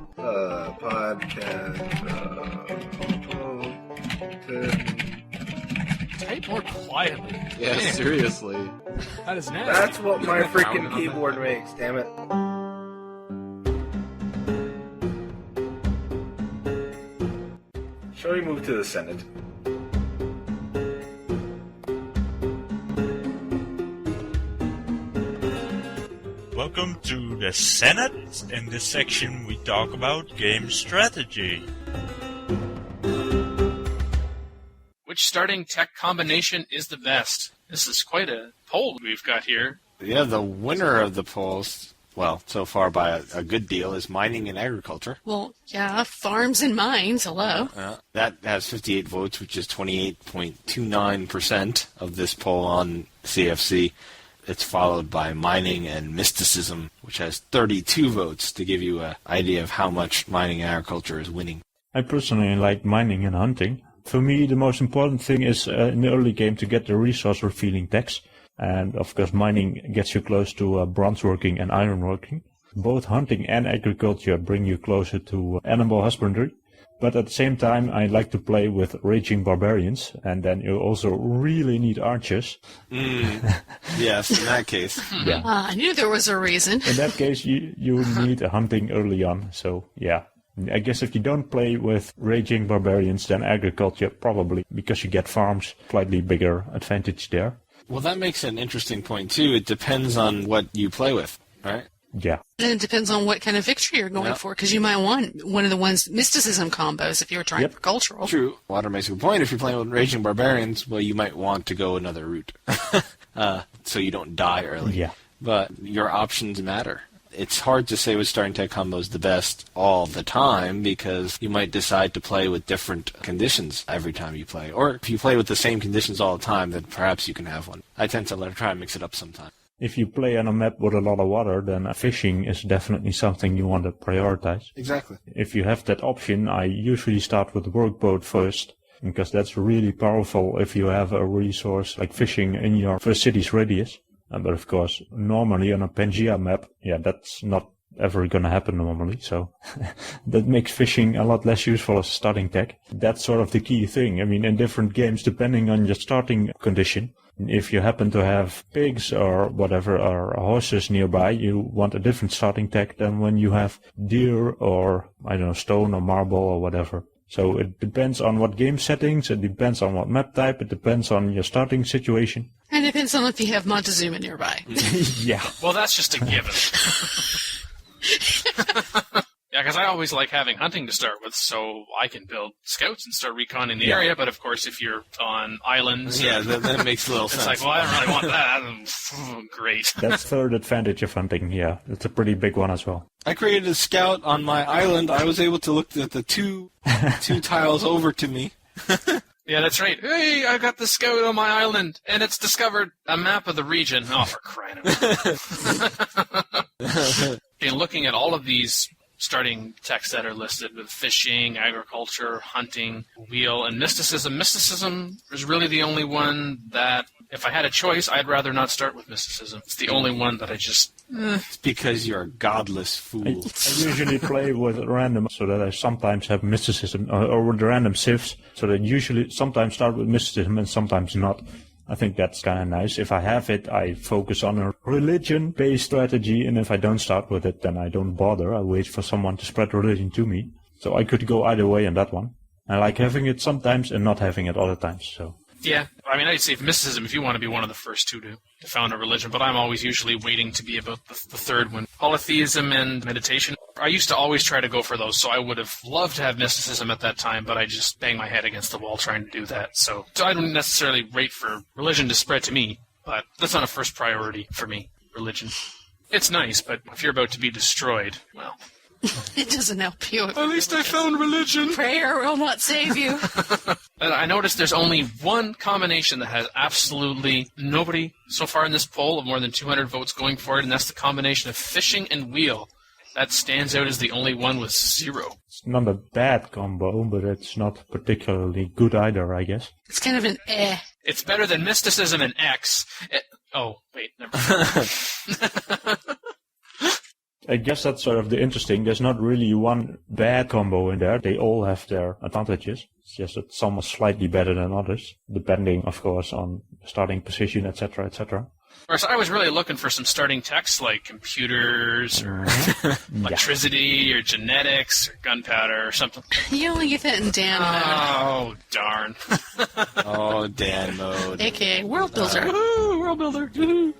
Type more quietly. Yeah, Man. Seriously. That is nasty. That's what my freaking keyboard makes, damn it. Shall we move to the Senate? Welcome to the Senate. In this section we talk about game strategy. Which starting tech combination is the best? This is quite a poll we've got here. Yeah, the winner of the polls, well, so far by a good deal, is mining and agriculture. Well, yeah, farms and mines, hello. That has 58 votes, which is 28.29% of this poll on CFC. It's followed by mining and mysticism, which has 32 votes, to give you an idea of how much mining and agriculture is winning. I personally like mining and hunting. For me, the most important thing is in the early game to get the resource revealing tags. And of course, mining gets you close to bronze working and iron working. Both hunting and agriculture bring you closer to animal husbandry. But at the same time, I like to play with raging barbarians, and then you also really need archers. Yes, in that case. Yeah. I knew there was a reason. In that case, you need a hunting early on. So, yeah. I guess if you don't play with raging barbarians, then agriculture probably, because you get farms, slightly bigger advantage there. Well, that makes an interesting point, too. It depends on what you play with, right? Yeah. And it depends on what kind of victory you're going for, because you might want one of the ones mysticism combos if you were trying for cultural. True. Wouter makes a good point. If you're playing with raging barbarians, well, you might want to go another route, so you don't die early. Yeah. But your options matter. It's hard to say which starting tech combo is the best all the time, because you might decide to play with different conditions every time you play. Or if you play with the same conditions all the time, then perhaps you can have one. I tend to try and mix it up sometimes. If you play on a map with a lot of water, then fishing is definitely something you want to prioritize. Exactly. If you have that option, I usually start with the workboat first, because that's really powerful if you have a resource like fishing in your first city's radius. But of course, normally on a Pangea map, that's not ever going to happen normally. So that makes fishing a lot less useful as a starting tech. That's sort of the key thing. I mean, in different games, depending on your starting condition, if you happen to have pigs or whatever, or horses nearby, you want a different starting tech than when you have deer or, I don't know, stone or marble or whatever. So it depends on what game settings, it depends on what map type, it depends on your starting situation. And it depends on if you have Montezuma nearby. Yeah. Well, that's just a given. Yeah, because I always like having hunting to start with, so I can build scouts and start reconning the area. But of course, if you're on islands, that makes little sense. It's like, well, I don't really want that. Great. That's third advantage of hunting. Yeah, it's a pretty big one as well. I created a scout on my island. I was able to look at the two tiles over to me. Yeah, that's right. Hey, I got the scout on my island, and it's discovered a map of the region. Oh, for crying out loud. In looking at all of these starting texts that are listed with fishing, agriculture, hunting, wheel, and mysticism. Mysticism is really the only one that, if I had a choice, I'd rather not start with mysticism. It's the only one that I just... It's because you're a godless fool. I usually play with random, so that I sometimes have mysticism, or with random civs, so that usually sometimes start with mysticism and sometimes not. I think that's kind of nice. If I have it, I focus on a religion-based strategy, and if I don't start with it, then I don't bother. I wait for someone to spread religion to me. So I could go either way in that one. I like having it sometimes and not having it other times. So. Yeah, I mean, I'd say mysticism, if you want to be one of the first two to found a religion, but I'm always usually waiting to be about the third one. Polytheism and meditation, I used to always try to go for those, so I would have loved to have mysticism at that time, but I just banged my head against the wall trying to do that. So I don't necessarily wait for religion to spread to me, but that's not a first priority for me, religion. It's nice, but if you're about to be destroyed, well... It doesn't help you. At least I found religion. Prayer will not save you. I noticed there's only one combination that has absolutely nobody so far in this poll of more than 200 votes going for it, and that's the combination of fishing and wheel. That stands out as the only one with 0. It's not a bad combo, but it's not particularly good either, I guess. It's kind of an eh. It's better than mysticism and X. Oh, wait, never mind. I guess that's sort of the interesting. There's not really one bad combo in there. They all have their advantages. It's just that some are slightly better than others, depending, of course, on starting position, etc., etc. So I was really looking for some starting texts like computers or electricity or genetics or gunpowder or something. You only get that in Dan mode. Oh, darn. Oh, Dan mode. AKA World Builder. Woohoo, World Builder. Woohoo.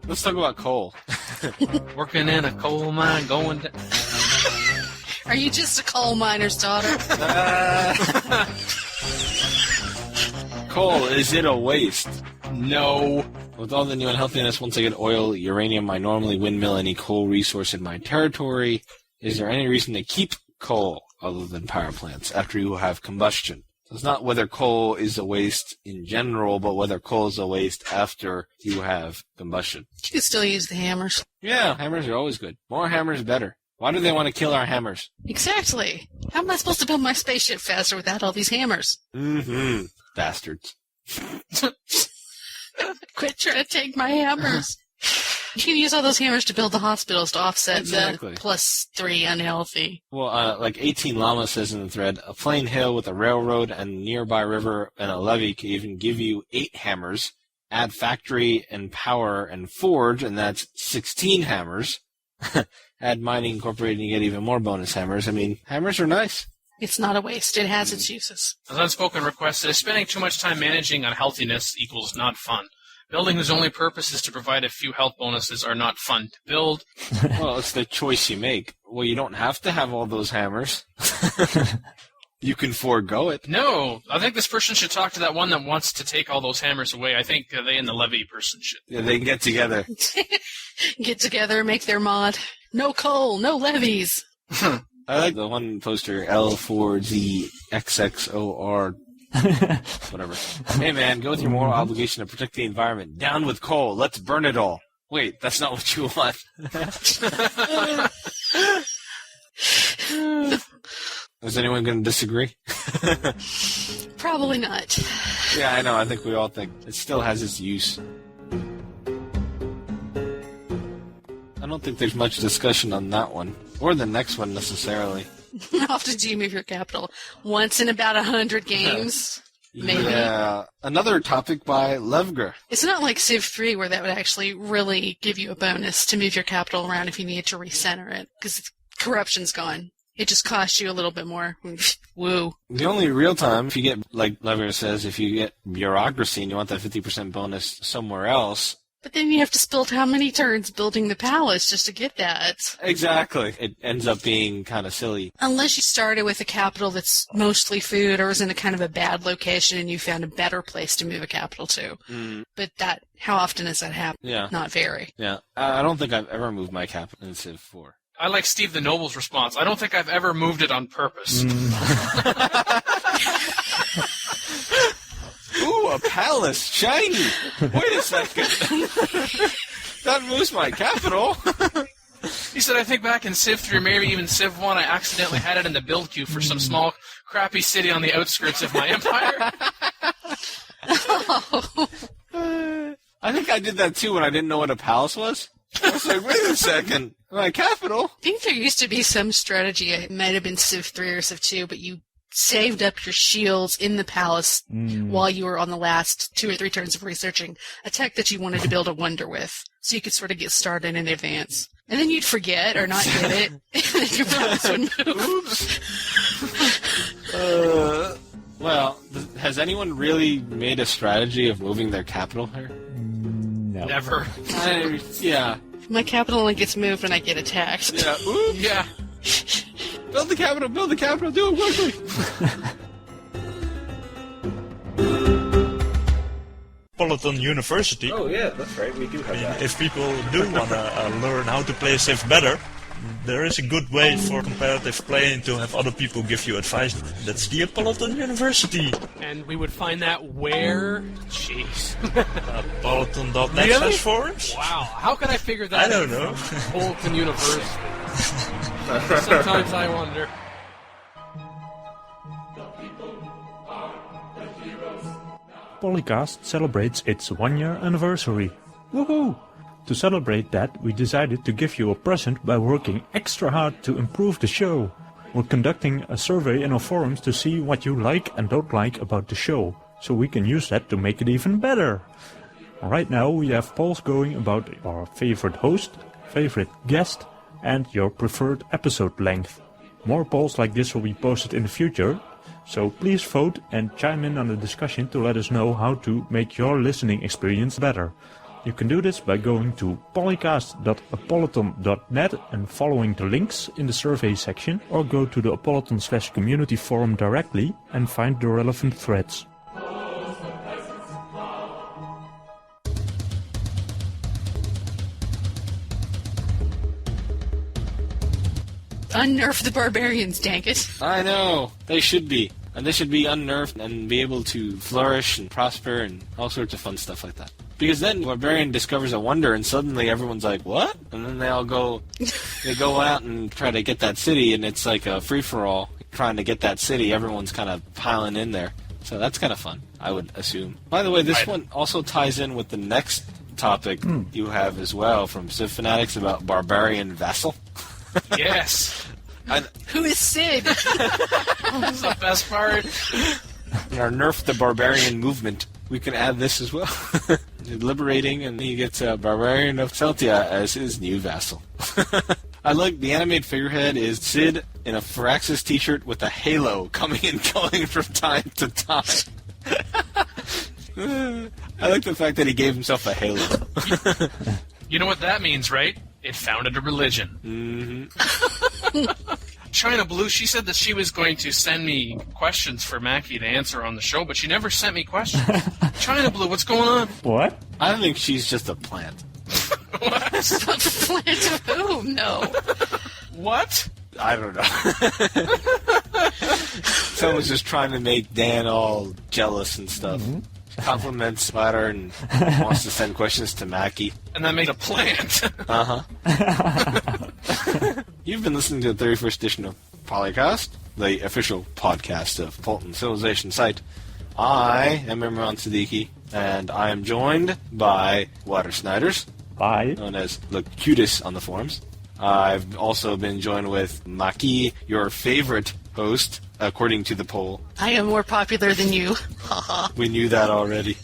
Let's talk about coal. Working in a coal mine, going down. Are you just a coal miner's daughter? Coal, is it a waste? No. With all the new unhealthiness, once I get oil, uranium, I normally windmill any coal resource in my territory. Is there any reason to keep coal other than power plants after you have combustion? So it's not whether coal is a waste in general, but whether coal is a waste after you have combustion. You can still use the hammers. Yeah, hammers are always good. More hammers, better. Why do they want to kill our hammers? Exactly. How am I supposed to build my spaceship faster without all these hammers? Mm-hmm. Bastards. Quit trying to take my hammers. You can use all those hammers to build the hospitals to offset the +3 unhealthy. Well, like 18 Llama says in the thread, a plain hill with a railroad and a nearby river and a levee can even give you 8 hammers. Add factory and power and forge, and that's 16 hammers. Add mining incorporated and you get even more bonus hammers. I mean, hammers are nice. It's not a waste. It has its uses. As unspoken request is spending too much time managing unhealthiness equals not fun. Building whose only purpose is to provide a few health bonuses are not fun to build. Well, it's the choice you make. Well, you don't have to have all those hammers. You can forego it. No, I think this person should talk to that one that wants to take all those hammers away. I think they and the levee person should. Yeah, they can get together. Get together, make their mod. No coal, no levees. I like the one poster, L4ZXXOR. Whatever. Hey man, go with your moral obligation to protect the environment. Down with coal. Let's burn it all. Wait, that's not what you want. Is anyone going to disagree? Probably not. Yeah, I know. I think we all think it still has its use. I don't think there's much discussion on that one, or the next one necessarily. How often do you move your capital? Once in about 100 games? Maybe. Yeah. Another topic by Levger. It's not like Civ 3 where that would actually really give you a bonus to move your capital around if you needed to recenter it, because corruption's gone. It just costs you a little bit more. Woo. The only real time, if you get, like Levger says, if you get bureaucracy and you want that 50% bonus somewhere else, But then you have to spend how many turns building the palace just to get that? Exactly. It ends up being kind of silly. Unless you started with a capital that's mostly food or is in a kind of a bad location and you found a better place to move a capital to. But how often does that happen? Yeah. Not very. Yeah. I don't think I've ever moved my capital in Civ 4. I like Steve the Noble's response. I don't think I've ever moved it on purpose. Ooh, a palace! Shiny! Wait a second. That moves my capital. He said, I think back in Civ 3 or maybe even Civ 1, I accidentally had it in the build queue for some small, crappy city on the outskirts of my empire. I think I did that too when I didn't know what a palace was. I was like, wait a second. My capital? I think there used to be some strategy. It might have been Civ 3 or Civ 2, but you saved up your shields in the palace while you were on the last 2 or 3 turns of researching a tech that you wanted to build a wonder with. So you could sort of get started in advance. And then you'd forget or not get it, and then your palace would move. Well, has anyone really made a strategy of moving their capital here? No. Never. Yeah. My capital only gets moved when I get attacked. Yeah. Oops. Yeah. Build the capital, do it quickly. Apolyton University. Oh yeah, that's right. We do have that. If people do want to learn how to play Civ better, there is a good way for competitive playing to have other people give you advice. That's the Apolyton University. And we would find that where? Jeez. Apolyton.net forums? Wow. How could I figure that out? I don't know. Apolyton University. Sometimes I wonder. PolyCast celebrates its 1-year anniversary. Woohoo! To celebrate that, we decided to give you a present by working extra hard to improve the show. We're conducting a survey in our forums to see what you like and don't like about the show, so we can use that to make it even better. Right now we have polls going about our favorite host, favorite guest, and your preferred episode length. More polls like this will be posted in the future, so please vote and chime in on the discussion to let us know how to make your listening experience better. You can do this by going to polycast.apolyton.net and following the links in the survey section, or go to the Apolyton/community forum directly and find the relevant threads. Unnerf the barbarians, dang it. I know. They should be. And they should be unnerfed and be able to flourish and prosper and all sorts of fun stuff like that. Because then Barbarian discovers a wonder and suddenly everyone's like, what? And then they all go out and try to get that city, and it's like a free-for-all. Trying to get that city, everyone's kind of piling in there. So that's kind of fun, I would assume. By the way, this one also ties in with the next topic you have as well from Civ Fanatics about Barbarian Vassal. Yes. Who is Sid? This is the best part. In our Nerf the Barbarian movement, we can add this as well. Liberating, and he gets Barbarian of Celtia as his new vassal. I like the animated figurehead is Sid in a Firaxian t-shirt with a halo coming and going from time to time. I like the fact that he gave himself a halo. You know what that means, right? It founded a religion. Mm-hmm. China Blue, she said that she was going to send me questions for Mackie to answer on the show, but she never sent me questions. China Blue, what's going on? What? I think she's just a plant. What? A plant of whom? No. What? I don't know. Someone's just trying to make Dan all jealous and stuff. Mm-hmm. Compliments Wouter and wants to send questions to Mackie. And that made a plant. Uh-huh. You've been listening to the 31st edition of PolyCast, the official podcast of Apolyton Civilization Site. I am Imran Siddiqui, and I am joined by Wouter Snijders. Bye. Known as Locutus on the forums. I've also been joined with Maki, your favorite host, according to the poll. I am more popular than you. We knew that already.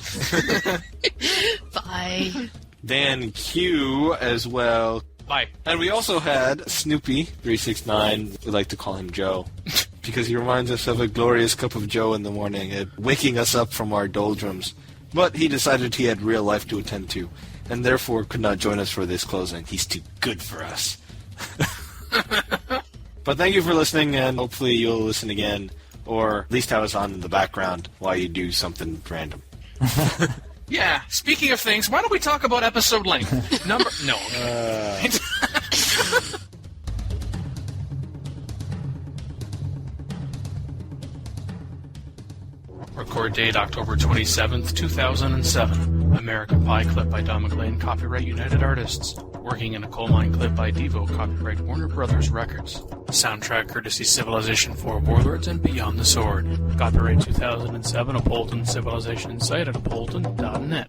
Bye. DanQ as well. Bye. And we also had Snoopy369. We like to call him Joe, because he reminds us of a glorious cup of Joe in the morning, waking us up from our doldrums. But he decided he had real life to attend to. and therefore could not join us for this closing. He's too good for us. But thank you for listening, and hopefully you'll listen again, or at least have us on in the background while you do something random. Yeah, speaking of things, why don't we talk about episode length? No. Record date October 27th, 2007. American Pie clip by Don McLean, copyright United Artists. Working in a Coal Mine clip by Devo, copyright Warner Brothers Records. Soundtrack courtesy Civilization 4 Warlords and Beyond the Sword. Copyright 2007, Apolyton Civilization Site at apolyton.net.